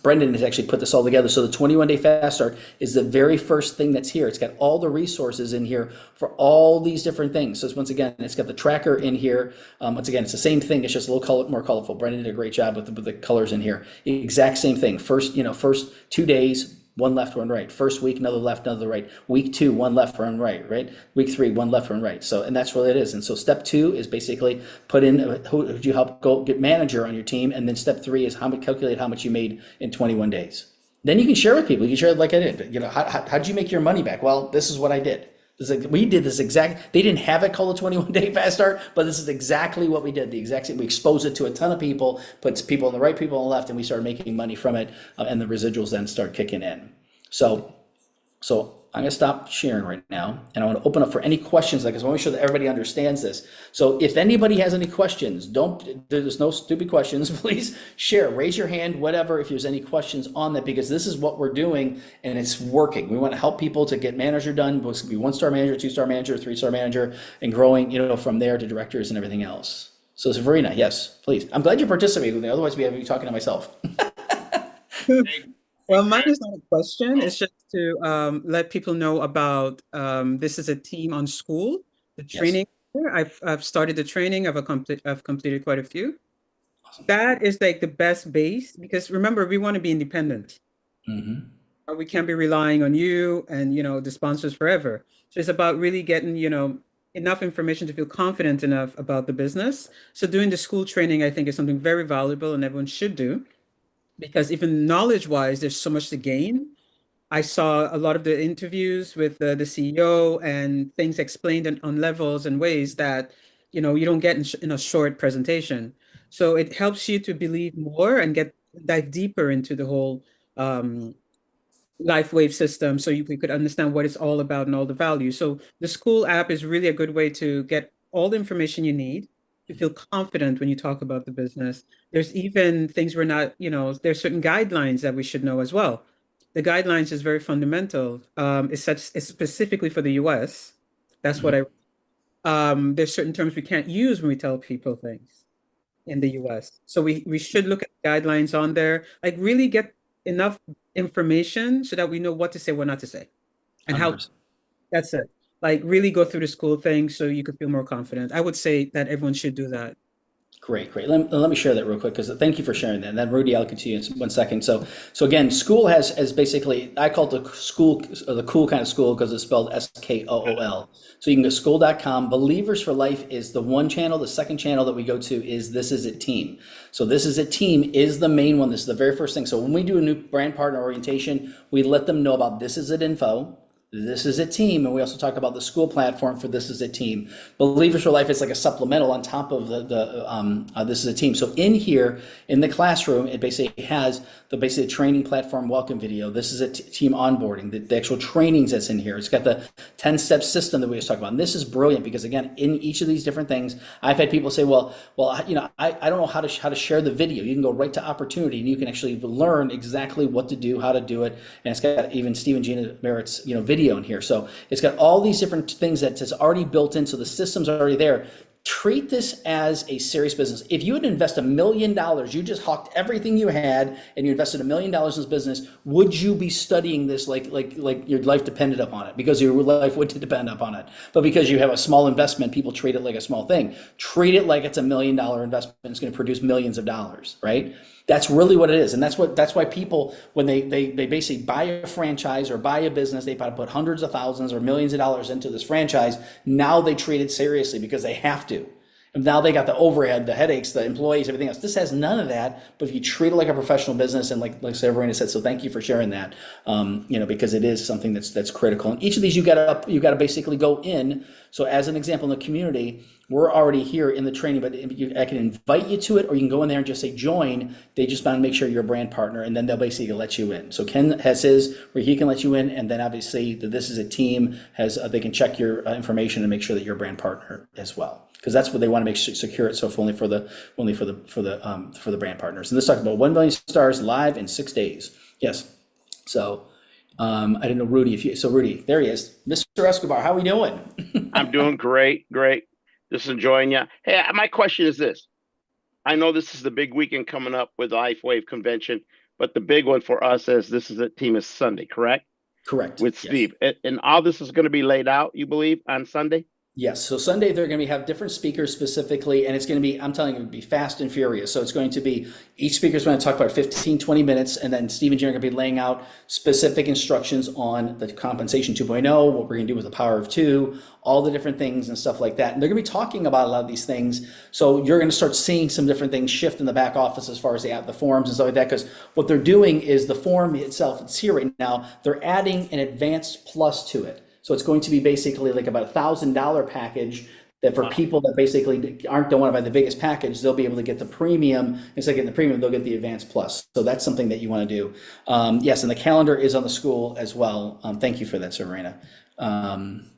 A: Brendan has actually put this all together. So the 21-day fast start is the very first thing that's here. It's got all the resources in here for all these different things. So once again, it's got the tracker in here. Once again, it's the same thing. It's just a little more colorful. Brendan did a great job with the colors in here. Exact same thing. First 2 days, one left, one right. First week, another left, another right. Week 2, one left, one right, right? Week 3, one left, one right. So, and that's what it is. And so step 2 is basically put in who you help go get manager on your team. And then step 3 is calculate how much you made in 21 days. Then you can share with people. You can share like I did. How'd you make your money back? Well, this is what I did. We did this exact, they didn't have it called a 21-day fast start, but this is exactly what we did. The exact same, we exposed it to a ton of people, puts people on the right, people on the left, and we started making money from it, and the residuals then start kicking in. So I'm going to stop sharing right now, and I want to open up for any questions, because I want to make sure that everybody understands this. So if anybody has any questions, there's no stupid questions, please share, raise your hand, whatever, if there's any questions on that, because this is what we're doing and it's working. We want to help people to get manager done. It's going to be 1-star manager, 2-star manager, 3-star manager, and growing, from there to directors and everything else. So Sabrina, yes, please. I'm glad you're participating with me. Otherwise, we have to be talking to myself.
B: Well, mine is not a question. It's just to let people know about this is a team on school, the training. Yes. I've started the training. I've completed quite a few. Awesome. That is like the best base, because remember, we want to be independent. Mm-hmm. We can't be relying on you and the sponsors forever. So it's about really getting enough information to feel confident enough about the business. So doing the school training, I think, is something very valuable and everyone should do. Because even knowledge-wise, there's so much to gain. I saw a lot of the interviews with the CEO and things explained on levels and ways that you don't get in a short presentation. So it helps you to believe more and dive deeper into the whole LifeWave system, so you could understand what it's all about and all the value. So the school app is really a good way to get all the information you need to feel confident when you talk about the business. There's even things we're not, there's certain guidelines that we should know as well. The guidelines is very fundamental. It's specifically for the US. That's what there's certain terms we can't use when we tell people things in the US. So we should look at guidelines on there, like really get enough information so that we know what to say, what not to say, and 100%. How. That's it. Like really go through the school thing so you could feel more confident. I would say that everyone should do that.
A: Great, great. Let me share that real quick because thank you for sharing that. And then Rudy, I'll continue in 1 second. So again, school has basically, I call it the school, the cool kind of school because it's spelled SKOOL. So you can go school.com. Believers for Life is the one channel. The second channel that we go to is This Is It Team. So This Is It Team is the main one. This is the very first thing. So when we do a new brand partner orientation, we let them know about This Is It info. This Is It Team, and we also talk about the school platform for This Is It Team. Believers for Life is like a supplemental on top of the This Is It Team. So in here, in the classroom, it basically has the basic training platform welcome video. This is a team onboarding, the actual trainings that's in here. It's got the 10-step system that we just talked about. And this is brilliant because again, in each of these different things, I've had people say, well, you know, I don't know how to share the video. You can go right to Opportunity and you can actually learn exactly what to do, how to do it. And it's got even Steve and Gina Merritt's, you know, video in here. So it's got all these different things that's already built in. So the system's already there. Treat this as a serious business. If you would invest $1 million, you just hawked everything you had and you invested $1 million in this business, would you be studying this like your life depended upon it? Because your life would depend upon it. But because you have a small investment, people treat it like a small thing. Treat it like it's $1 million investment. It's going to produce millions of dollars, right? That's really what it is. And that's why people, when they basically buy a franchise or buy a business, they put hundreds of thousands or millions of dollars into this franchise. Now they treat it seriously because they have to. And now they got the overhead, the headaches, the employees, everything else. This has none of that, but if you treat it like a professional business, and like Sabrina said, so thank you for sharing that, you know, because it is something that's critical. And each of these you gotta basically go in. So as an example, in the community, we're already here in the training, but I can invite you to it, or you can go in there and just say join. They just want to make sure you're a brand partner, and then they'll basically let you in. So Ken has his where he can let you in, and then obviously This Is a Team has they can check your information and make sure that you're a brand partner as well, because that's what they want to make secure it. So only for the brand partners. And let's talk about 1 million stars live in 6 days. Yes. So I didn't know Rudy. So Rudy, there he is, Mr. Escobar. How are we doing?
C: I'm doing great. Just enjoying you. Hey, my question is this. I know this is the big weekend coming up with the LifeWave convention, but the big one for us is This Is It Team is Sunday, correct?
A: Correct.
C: With Steve. Yes. And all this is going to be laid out, you believe, on Sunday?
A: Yes. So Sunday, they're going to have different speakers specifically, and it's going to be, I'm telling you, it'll be fast and furious. So it's going to be, each speaker is going to talk about 15, 20 minutes, and then Steve and Jim are going to be laying out specific instructions on the compensation 2.0, what we're going to do with the power of two, all the different things and stuff like that. And they're going to be talking about a lot of these things. So you're going to start seeing some different things shift in the back office as far as the forms and stuff like that, because what they're doing is the form itself, it's here right now, they're adding an advanced plus to it. So it's going to be basically like about $1,000 package that for people that basically don't want to buy the biggest package, they'll be able to get the premium. Instead of getting the premium, they'll get the advanced plus. So that's something that you want to do. Yes, and the calendar is on the school as well. Thank you for that, Sabrina.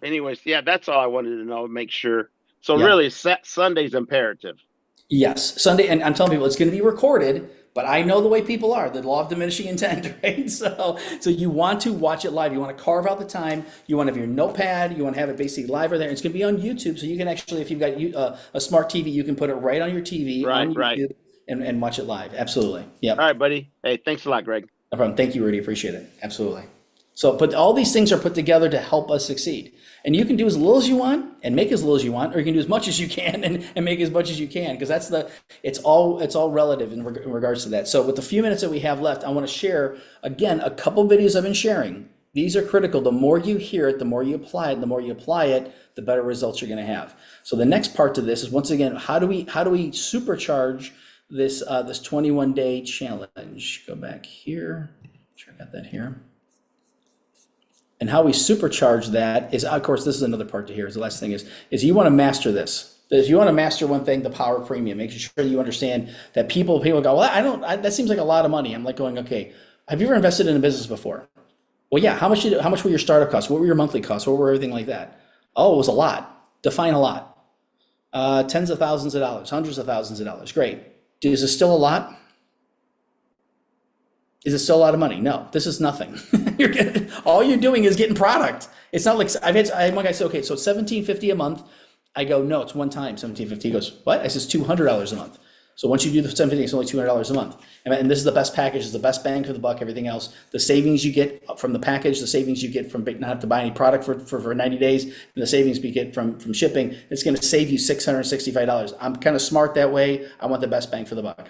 C: Anyways, yeah, that's all I wanted to know, make sure. So
A: yeah.
C: Really, Sunday's imperative.
A: Yes, Sunday, and I'm telling people it's going to be recorded, but I know the way people are, the law of diminishing intent, right? So you want to watch it live. You want to carve out the time. You want to have your notepad. You want to have it basically live right there. It's going to be on YouTube, so you can actually, if you've got a smart TV, you can put it right on your TV on YouTube and watch it live. Absolutely. Yeah.
C: All right, buddy. Hey, thanks a lot, Greg.
A: No problem. Thank you, Rudy. Appreciate it. Absolutely. So, but all these things are put together to help us succeed. And you can do as little as you want and make as little as you want, or you can do as much as you can and make as much as you can, because it's all relative in regards to that. So with the few minutes that we have left, I want to share, again, a couple videos I've been sharing. These are critical. The more you hear it, the more you apply it, the better results you're going to have. So the next part to this is, once again, how do we supercharge this 21-day challenge? Go back here. Sure, I got that here. And how we supercharge that is, of course, this is another part to here. Is the last thing is you want to master this. If you want to master one thing, the power of premium, making sure you understand that people go, well, that seems like a lot of money. I'm like going, okay, have you ever invested in a business before? Well, yeah. How much were your startup costs? What were your monthly costs? What were everything like that? Oh, it was a lot. Define a lot. Tens of thousands of dollars, hundreds of thousands of dollars. Great. Is it still a lot? Is it still a lot of money? No, this is nothing. All you're doing is getting product. It's not like I had one guy say, okay, so it's $1,750 a month. I go, no, it's one time $1,750. He goes, what? I says $200 a month. So once you do the 750, it's only $200 a month. And this is the best package, it's the best bang for the buck, everything else. The savings you get from the package, the savings you get from not have to buy any product for 90 days, and the savings we get from shipping, it's going to save you $665. I'm kind of smart that way. I want the best bang for the buck.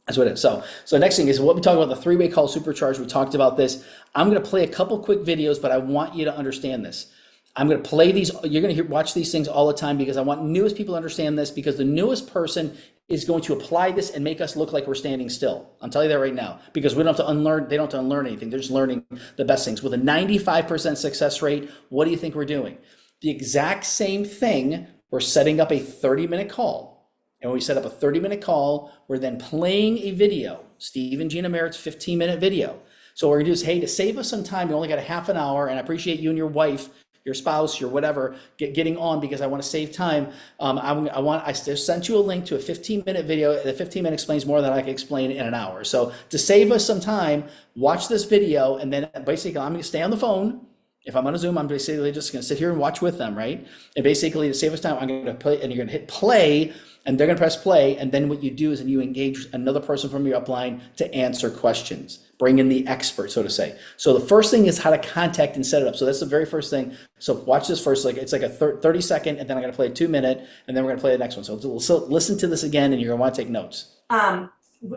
A: That's what it is. So next thing is what we talk about, the three-way call supercharge. We talked about this. I'm going to play a couple quick videos, but I want you to understand this. I'm going to play these. You're going to watch these things all the time because I want newest people to understand this, because the newest person is going to apply this and make us look like we're standing still. I'm telling you that right now, because we don't have to unlearn. They don't have to unlearn anything. They're just learning the best things. With a 95% success rate, what do you think we're doing? The exact same thing. We're setting up a 30-minute call. And when we set up a 30-minute call, we're then playing a video, Steve and Gina Merritt's 15-minute video. So what we're gonna do is, hey, to save us some time, you only got a half an hour, and I appreciate you and your wife, your spouse, your whatever, getting on, because I want to save time. I just sent you a link to a 15-minute video. The 15-minute explains more than I can explain in an hour. So to save us some time, watch this video, and then basically I'm gonna stay on the phone. If I'm on a Zoom, I'm basically just gonna sit here and watch with them, right? And basically to save us time, I'm gonna play, and you're gonna hit play, and they're gonna press play, and then what you do is you engage another person from your upline to answer questions. Bring in the expert, so to say. So the first thing is how to contact and set it up. So that's the very first thing. So watch this first, it's like a 30-second, and then I'm gonna play a 2-minute, and then we're gonna play the next one. So listen to this again, and you're gonna wanna take notes.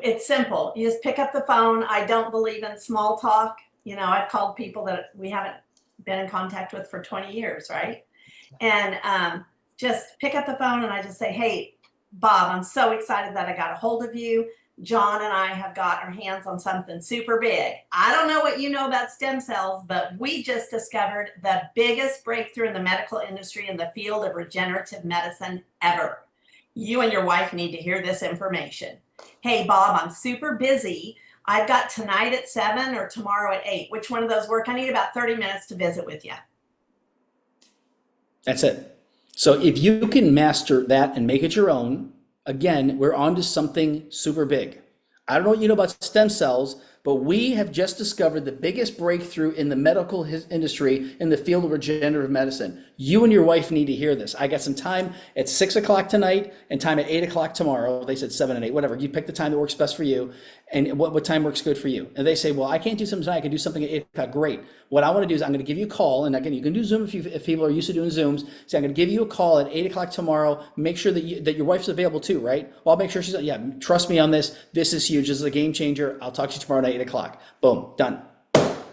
D: It's simple. You just pick up the phone. I don't believe in small talk. You know, I've called people that we haven't been in contact with for 20 years, right? And just pick up the phone and I just say, hey, Bob, I'm so excited that I got a hold of you. John and I have got our hands on something super big. I don't know what you know about stem cells, but we just discovered the biggest breakthrough in the medical industry in the field of regenerative medicine ever. You and your wife need to hear this information. Hey, Bob, I'm super busy. I've got tonight at 7 or tomorrow at 8. Which one of those work? I need about 30 minutes to visit with you.
A: That's it. So if you can master that and make it your own, again, we're on to something super big. I don't know what you know about stem cells, but we have just discovered the biggest breakthrough in the medical industry in the field of regenerative medicine. You and your wife need to hear this. I got some time at 6 o'clock tonight and time at 8 o'clock tomorrow. They said 7 and 8, whatever. You pick the time that works best for you and what time works good for you. And they say, well, I can't do something tonight. I can do something at 8 o'clock. Great. What I want to do is I'm going to give you a call. And again, you can do Zoom if people are used to doing Zooms. So I'm going to give you a call at 8 o'clock tomorrow. Make sure that your wife's available too, right? Well, I'll make sure she's, yeah, trust me on this. This is huge. This is a game changer. I'll talk to you tomorrow at 8 o'clock. Boom, done.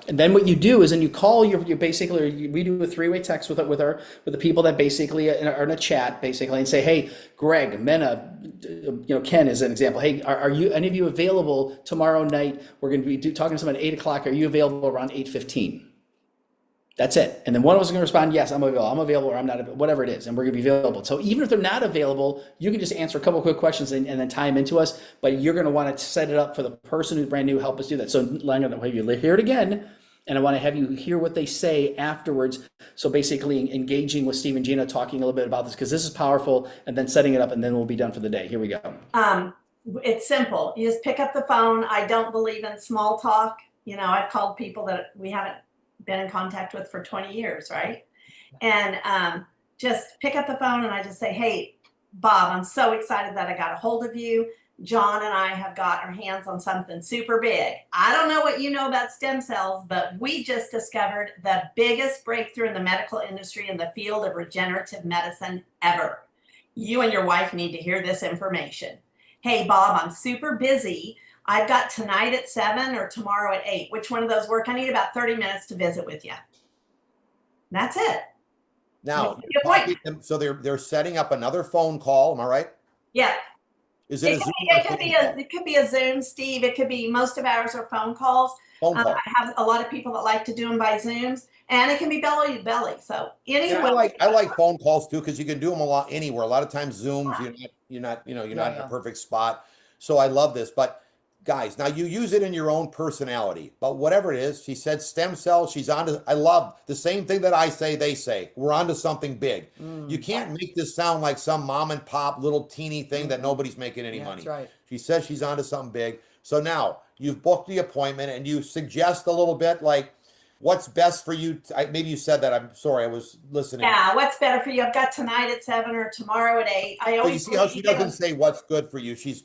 A: And then what you do is, then you call you basically, we do a 3-way text with the people that basically are in a chat basically, and say, hey, Greg, Mena, Ken is an example. Hey, are you any of you available tomorrow night? We're going to be talking to someone at 8 o'clock. Are you available around 8:15? That's it. And then one of us is going to respond, yes, I'm available, or I'm not, whatever it is, and we're going to be available. So even if they're not available, you can just answer a couple of quick questions and then tie them into us, but you're going to want to set it up for the person who's brand new, help us do that. So I'm going to have you hear it again, and I want to have you hear what they say afterwards. So basically engaging with Steve and Gina, talking a little bit about this, because this is powerful, and then setting it up, and then we'll be done for the day. Here we go.
D: It's simple. You just pick up the phone. I don't believe in small talk. You know, I've called people that we haven't been in contact with for 20 years, right? And just pick up the phone and I just say, hey, Bob, I'm so excited that I got a hold of you. John and I have got our hands on something super big. I don't know what you know about stem cells, but we just discovered the biggest breakthrough in the medical industry in the field of regenerative medicine ever. You and your wife need to hear this information. Hey, Bob, I'm super busy. I've got tonight at 7 or tomorrow at 8. Which one of those work? I need about 30 minutes to visit with you. That's it.
E: Now, so they're setting up another phone call. Am I right?
D: Yeah.
E: Is it?
D: It could be a Zoom, Steve. It could be, most of ours are phone calls.
E: Phone call.
D: I have a lot of people that like to do them by Zooms, and it can be belly to belly. So anyway,
E: Yeah, I like phone calls too, because you can do them a lot anywhere. A lot of times Zooms, you're not in a perfect spot. So I love this, but guys, now you use it in your own personality, but whatever it is, she said stem cells, she's onto, I love the same thing that I say, they say, we're onto something big. You can't make this sound like some mom and pop little teeny thing that nobody's making any money.
F: That's right.
E: She says she's onto something big. So now you've booked the appointment and you suggest a little bit like, what's best for you? Maybe you said that. I'm sorry, I was listening.
D: Yeah, what's better for you? I've got tonight at 7 or tomorrow at 8. I
E: So you
D: always
E: see how she
D: give
E: doesn't
D: them-
E: say what's good for you. She's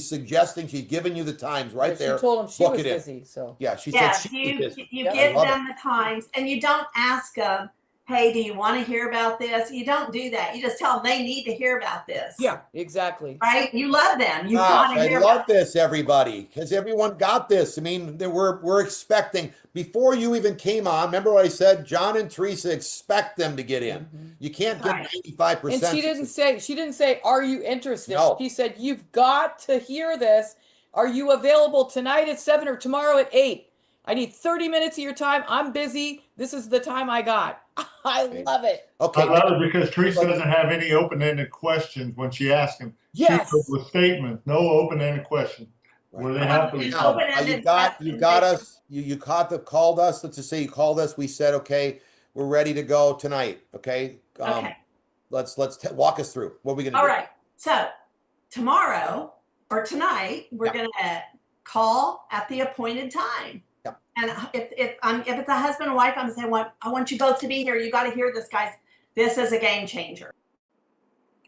E: suggesting, she's giving you the times right there.
F: She told him she
E: Book
F: was
E: it in.
F: busy, so.
E: Yeah, she
D: Yeah,
E: said she was busy.
D: you
F: Yeah,
E: I
D: give
E: love
D: them the times, and you don't ask them, hey, do you want to hear about this? You don't do that. You just tell them they need to hear about this.
F: Yeah, exactly.
D: Right? You love them. You
E: Gosh,
D: want to
E: I
D: hear
E: love
D: about
E: this, everybody. Has everyone got this? I mean, we're expecting, before you even came on, remember what I said? John and Teresa expect them to get in. You can't get
D: Right.
E: 95%.
F: And she didn't say, are you interested?
E: No.
F: She said, you've got to hear this. Are you available tonight at 7 or tomorrow at 8? I need 30 minutes of your time. I'm busy. This is the time I got. I love it.
E: Okay,
G: I love it because Teresa doesn't have any open-ended questions when she asks him.
F: Yes.
G: She goes with statements, no open-ended question. Where they have to
D: Right.
G: respond.
D: Open-ended
E: you got
D: questions.
E: us. You called us. Let's just say you called us. We said, okay, we're ready to go tonight. Okay.
D: Okay.
E: Let's walk us through. What are we gonna
D: All
E: do?
D: right. So tomorrow or tonight, we're
E: Yeah.
D: going to call at the appointed time.
E: Yep.
D: And if it's a husband and wife, I'm saying, I want you both to be here. You got to hear this, guys. This is a game changer.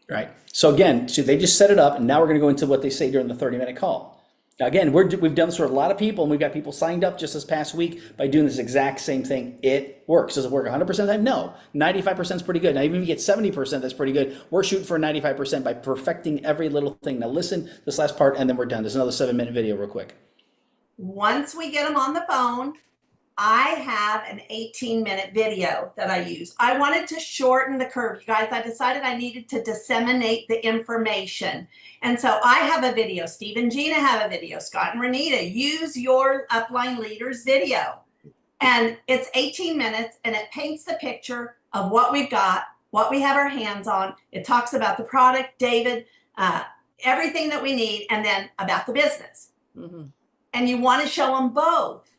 A: Right. So again, so they just set it up, and now we're going to go into what they say during the 30-minute call. Now, again, we've done this for a lot of people, and we've got people signed up just this past week by doing this exact same thing. It works. Does it work 100% of the time? No. 95% is pretty good. Now, even if you get 70%, that's pretty good. We're shooting for 95% by perfecting every little thing. Now, listen to this last part, and then we're done. There's another 7-minute video real quick.
D: Once we get them on the phone, I have an 18-minute video that I use. I wanted to shorten the curve, you guys. I decided I needed to disseminate the information. And so I have a video. Steve and Gina have a video. Scott and Renita, use your upline leaders video. And it's 18 minutes, and it paints the picture of what we've got, what we have our hands on. It talks about the product, David, everything that we need, and then about the business.
F: Mhm.
D: And you want to show them both.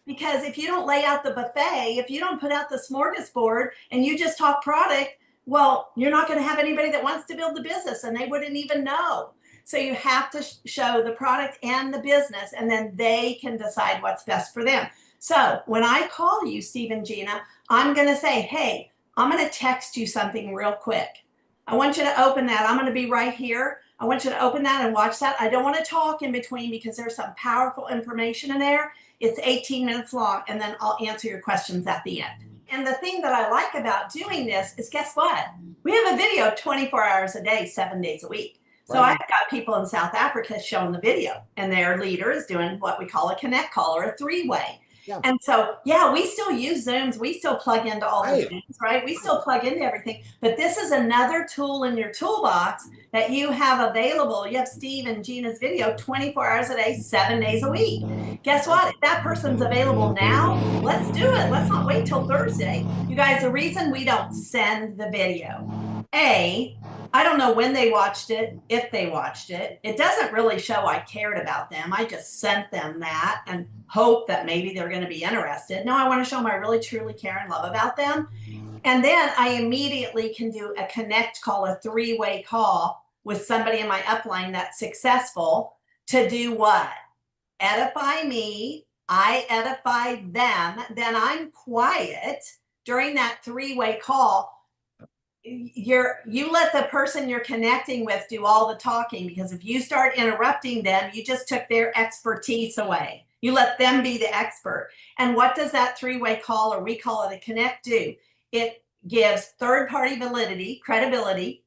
D: Because if you don't lay out the buffet, if you don't put out the smorgasbord and you just talk product, well, you're not going to have anybody that wants to build the business, and they wouldn't even know. So you have to show the product and the business, and then they can decide what's best for them. So when I call you, Steve and Gina, I'm going to say, hey, I'm going to text you something real quick. I want you to open that. I'm going to be right here. I want you to open that and watch that. I don't want to talk in between because there's some powerful information in there. It's 18 minutes long, and then I'll answer your questions at the end. And the thing that I like about doing this is, guess what? We have a video 24 hours a day, 7 days a week. So
E: Right.
D: I've got people in South Africa showing the video, and their leader is doing what we call a connect call or a 3-way.
E: Yeah.
D: And so, yeah, we still use Zooms. We still plug into all the
E: Right.
D: Zooms, right? We still plug into everything. But this is another tool in your toolbox that you have available. You have Steve and Gina's video 24 hours a day, 7 days a week. Guess what? If that person's available now, let's do it. Let's not wait till Thursday. You guys, the reason we don't send the video, I don't know when they watched it, if they watched it. It doesn't really show I cared about them. I just sent them that and hope that maybe they're going to be interested. No, I want to show them I really, truly care and love about them. And then I immediately can do a connect call, a 3-way call with somebody in my upline that's successful to do what? Edify me. I edify them. Then I'm quiet during that 3-way call. You let the person you're connecting with do all the talking, because if you start interrupting them, you just took their expertise away. You let them be the expert. And what does that 3-way call, or we call it a connect, do? It gives third-party validity, credibility.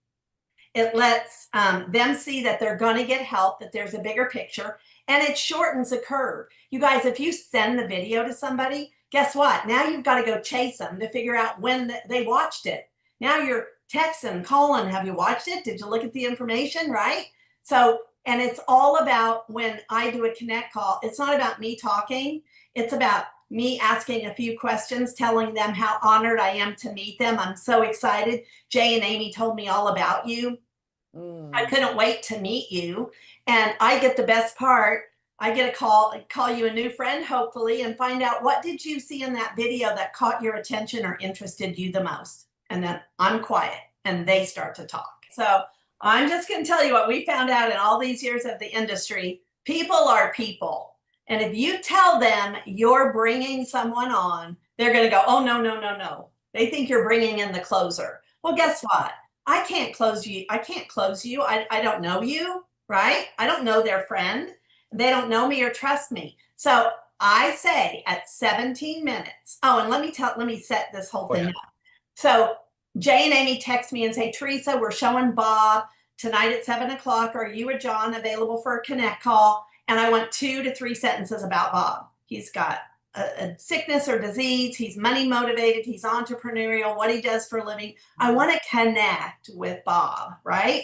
D: It lets them see that they're going to get help, that there's a bigger picture, and it shortens the curve. You guys, if you send the video to somebody, guess what? Now you've got to go chase them to figure out when they watched it. Now you're texting, calling, have you watched it? Did you look at the information, right? So, and it's all about, when I do a connect call, it's not about me talking. It's about me asking a few questions, telling them how honored I am to meet them. I'm so excited. Jay and Amy told me all about you. I couldn't wait to meet you. And I get the best part. I get a call you a new friend, hopefully, and find out, what did you see in that video that caught your attention or interested you the most? And then I'm quiet and they start to talk. So I'm just going to tell you what we found out in all these years of the industry. People are people. And if you tell them you're bringing someone on, they're going to go, oh, no, no, no, no. They think you're bringing in the closer. Well, guess what? I can't close you. I can't close you. I don't know you, right? I don't know their friend. They don't know me or trust me. So I say at 17 minutes. Oh, and let me set this whole thing up. So Jay and Amy text me and say, Teresa, we're showing Bob tonight at 7 o'clock. Are you or John available for a connect call? And I want 2 to 3 sentences about Bob. He's got a sickness or disease. He's money motivated. He's entrepreneurial, what he does for a living. I want to connect with Bob, right?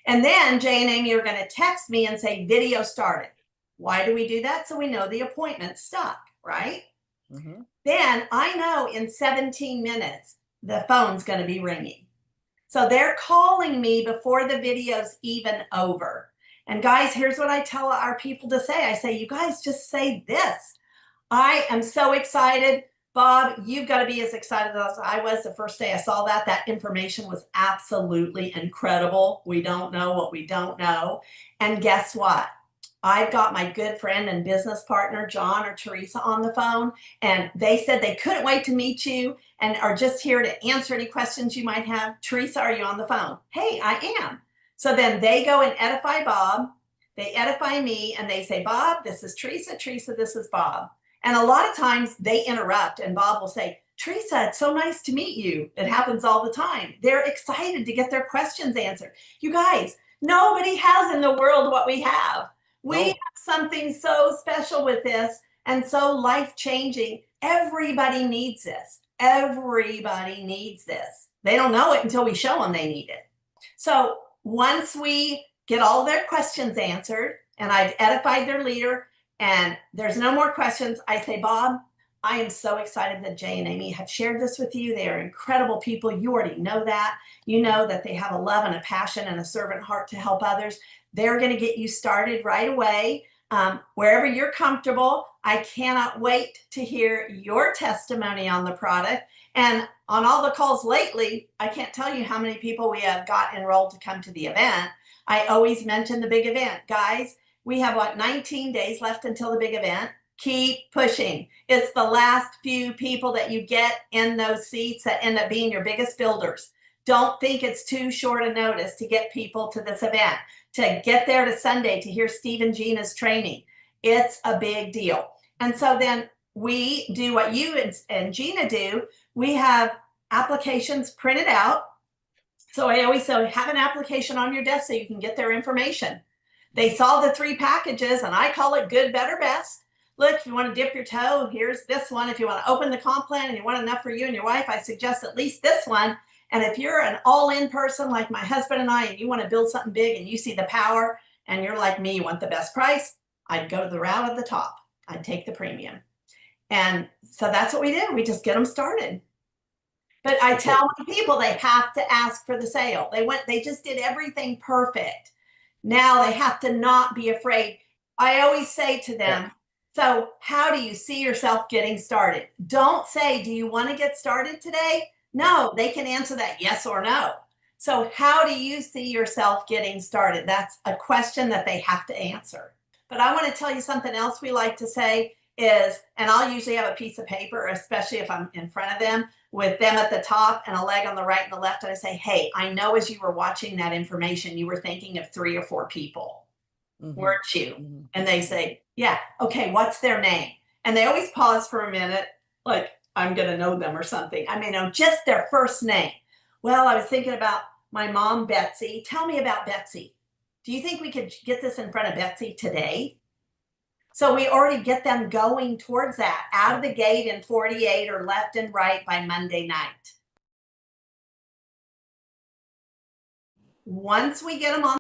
D: And then Jay and Amy are going to text me and say, video started. Why do we do that? So we know the appointment stuck, right?
F: Mm-hmm.
D: Then I know in 17 minutes, the phone's going to be ringing. So they're calling me before the video's even over. And guys, here's what I tell our people to say. I say, you guys just say this. I am so excited. Bob, you've got to be as excited as I was the first day I saw that. That information was absolutely incredible. We don't know what we don't know. And guess what? I've got my good friend and business partner, John or Teresa, on the phone, and they said they couldn't wait to meet you and are just here to answer any questions you might have. Teresa, are you on the phone? Hey, I am. So then they go and edify Bob. They edify me and they say, Bob, this is Teresa. Teresa, this is Bob. And a lot of times they interrupt and Bob will say, Teresa, it's so nice to meet you. It happens all the time. They're excited to get their questions answered. You guys, nobody has in the world what we have. We have something so special with this and so life-changing. Everybody needs this. Everybody needs this. They don't know it until we show them they need it. So once we get all their questions answered and I've edified their leader and there's no more questions, I say, Bob, I am so excited that Jay and Amy have shared this with you. They are incredible people. You already know that. You know that they have a love and a passion and a servant heart to help others. They're going to get you started right away. Wherever you're comfortable. I cannot wait to hear your testimony on the product. And on all the calls lately, I can't tell you how many people we have got enrolled to come to the event. I always mention the big event. Guys, we have 19 days left until the big event. Keep pushing. It's the last few people that you get in those seats that end up being your biggest builders. Don't think it's too short a notice to get people to this event, to get there to Sunday to hear Steve and Gina's training. It's a big deal. And so then we do what you and Gina do. We have applications printed out. So I always say, have an application on your desk so you can get their information. They saw the 3 packages and I call it good, better, best. Look, if you want to dip your toe, here's this one. If you want to open the comp plan and you want enough for you and your wife, I suggest at least this one. And if you're an all-in person like my husband and I, and you want to build something big and you see the power and you're like me, you want the best price, I'd go to the route at the top. I'd take the premium. And so that's what we do. We just get them started. But I tell my people they have to ask for the sale. They just did everything perfect. Now they have to not be afraid. I always say to them, so how do you see yourself getting started? Don't say, do you want to get started today? No, they can answer that yes or no. So how do you see yourself getting started? That's a question that they have to answer. But I want to tell you something else we like to say is, and I'll usually have a piece of paper, especially if I'm in front of them, with them at the top and a leg on the right and the left. And I say, hey, I know as you were watching that information, you were thinking of 3 or 4 people, weren't you? And they say, yeah, okay, what's their name? And they always pause for a minute, like, I'm going to know them or something. I may know just their first name. Well, I was thinking about my mom, Betsy. Tell me about Betsy. Do you think we could get this in front of Betsy today? So we already get them going towards that, out of the gate in 48 or left and right by Monday night. Once we get them on.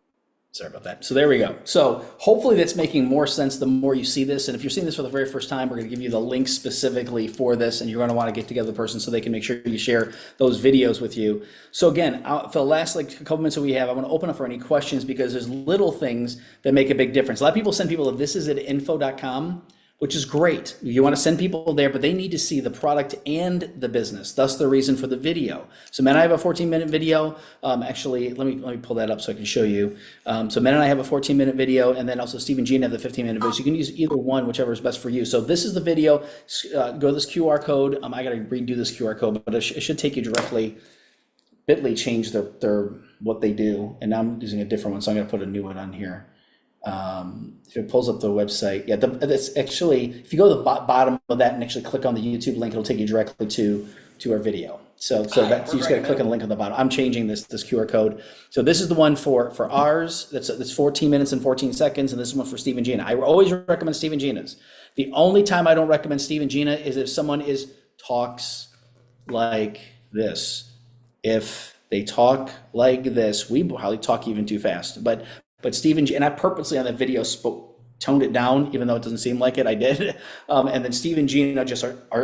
A: Sorry about that. So there we go. So hopefully that's making more sense the more you see this. And if you're seeing this for the very first time, we're going to give you the link specifically for this, and you're going to want to get together the person so they can make sure you share those videos with you. So again, for the last couple minutes that we have, I want to open up for any questions because there's little things that make a big difference. A lot of people send people to thisisit.info.com, which is great. You want to send people there, but they need to see the product and the business. Thus the reason for the video. So Matt and I have a 14-minute video. Actually, let me pull that up so I can show you. So Matt and I have a 14-minute video, and then also Steve and Gina have the 15-minute video. So you can use either one, whichever is best for you. So this is the video. Go to this QR code. I got to redo this QR code, but it should take you directly. Bitly changed their what they do, and now I'm using a different one, so I'm going to put a new one on here. If it pulls up the website, yeah, that's actually, if you go to the bottom of that and actually click on the YouTube link, it'll take you directly to our video. So that you just got to click on the link on the bottom. I'm changing this QR code. So this is the one for ours. That's 14 minutes and 14 seconds, and this is one for Steve and Gina. I always recommend Steve and Gina's. The only time I don't recommend Steve and Gina is if someone talks like this. If they talk like this, we probably talk even too fast. But Steve and I purposely on that video toned it down, even though it doesn't seem like it. I did. And then Steve and Gina are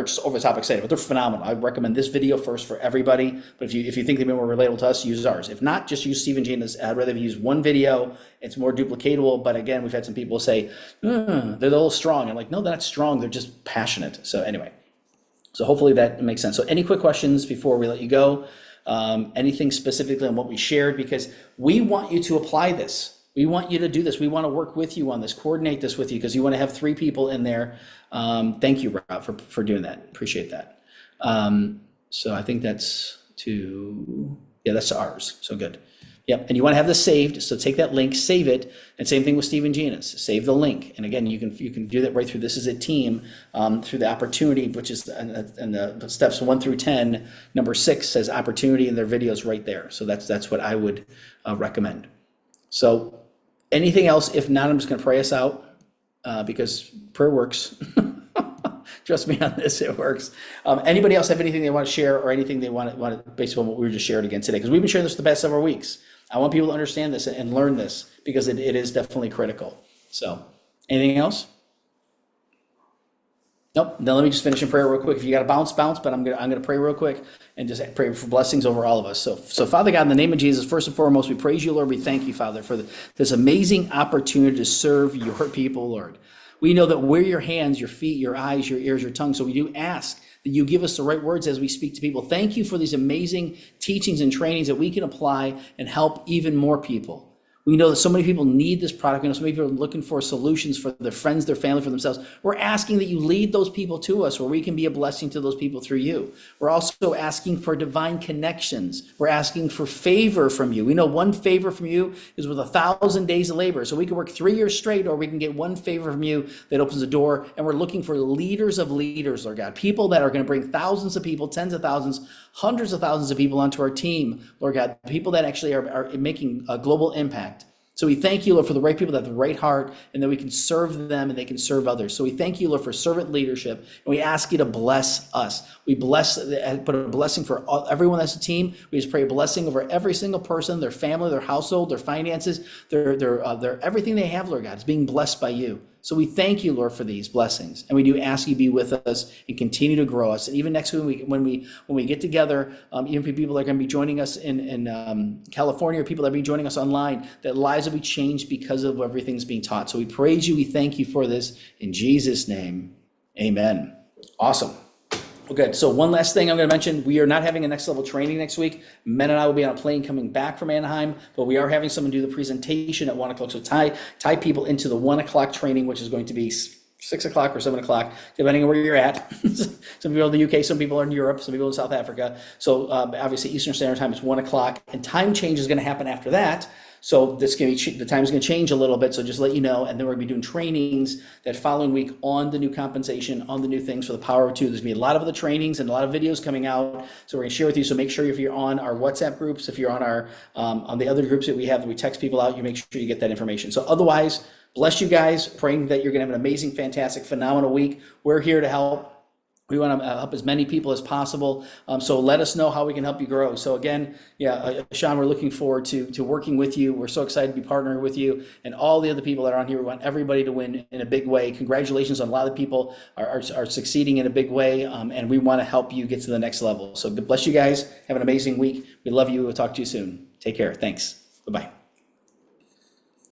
A: just over the top excited, but they're phenomenal. I recommend this video first for everybody. But if you think they'd be more relatable to us, use ours. If not, just use Steve and Gina's. I'd rather use one video. It's more duplicatable. But again, we've had some people say they're a little strong. I'm like, no, they're not strong. They're just passionate. So anyway, so hopefully that makes sense. So any quick questions before we let you go? Anything specifically on what we shared, because we want you to apply this. We want you to do this. We want to work with you on this, coordinate this with you, because you want to have 3 people in there. Thank you, Rob, for doing that. Appreciate that. So I think that's that's ours. So good. Yep. And you want to have this saved. So take that link, save it. And same thing with Steve and Gina's. Save the link. And again, you can do that right through This Is It Team, through the opportunity, which is and the steps 1 through 10. Number 6 says opportunity, and their videos right there. So that's what I would recommend. So anything else? If not, I'm just going to pray us out because prayer works. Trust me on this, it works. Anybody else have anything they want to share or anything they want based on what we were just sharing again today? Because we've been sharing this for the past several weeks. I want people to understand this and learn this because it is definitely critical. So anything else? Nope. Then let me just finish in prayer real quick. If you got to bounce, but I'm gonna pray real quick and just pray for blessings over all of us. So Father God, in the name of Jesus, first and foremost, we praise you, Lord. We thank you, Father, for this amazing opportunity to serve your people, Lord. We know that we're your hands, your feet, your eyes, your ears, your tongue. So we do ask that you give us the right words as we speak to people. Thank you for these amazing teachings and trainings that we can apply and help even more people. We know that so many people need this product. We know so many people are looking for solutions for their friends, their family, for themselves. We're asking that you lead those people to us where we can be a blessing to those people through you. We're also asking for divine connections. We're asking for favor from you. We know one favor from you is with 1,000 days of labor. So we can work 3 years straight, or we can get one favor from you that opens the door. And we're looking for leaders of leaders, Lord God, people that are going to bring thousands of people, tens of thousands, hundreds of thousands of people onto our team, Lord God, people that actually are making a global impact. So we thank you, Lord, for the right people that have the right heart, and that we can serve them and they can serve others. So we thank you, Lord, for servant leadership, and we ask you to bless us. We put a blessing for everyone that's a team. We just pray a blessing over every single person, their family, their household, their finances, their everything they have, Lord God, is being blessed by you. So we thank you, Lord, for these blessings, and we do ask you to be with us and continue to grow us. And even next week, when we get together, even people that are going to be joining us in California, or people that will be joining us online, that lives will be changed because of everything's being taught. So we praise you, we thank you for this in Jesus' name, amen. Awesome. Okay, so one last thing I'm going to mention, we are not having a next level training next week. Men and I will be on a plane coming back from Anaheim, but we are having someone do the presentation at 1 o'clock. So tie people into the 1 o'clock training, which is going to be 6 o'clock or 7 o'clock, depending on where you're at. Some people in the UK, some people are in Europe, some people in South Africa. So obviously Eastern Standard Time is 1 o'clock, and time change is going to happen after that. So the time is going to change a little bit. So just let you know. And then we're going to be doing trainings that following week on the new compensation, on the new things for the Power of Two. There's going to be a lot of other trainings and a lot of videos coming out. So we're going to share with you. So make sure if you're on our WhatsApp groups, if you're on our on the other groups that we have, that we text people out, you make sure you get that information. So otherwise, bless you guys. Praying that you're going to have an amazing, fantastic, phenomenal week. We're here to help. We want to help as many people as possible. So let us know how we can help you grow. So again, Sean, we're looking forward to working with you. We're so excited to be partnering with you and all the other people that are on here. We want everybody to win in a big way. Congratulations on a lot of people are succeeding in a big way. And we want to help you get to the next level. So bless you guys. Have an amazing week. We love you. We'll talk to you soon. Take care. Thanks. Bye-bye.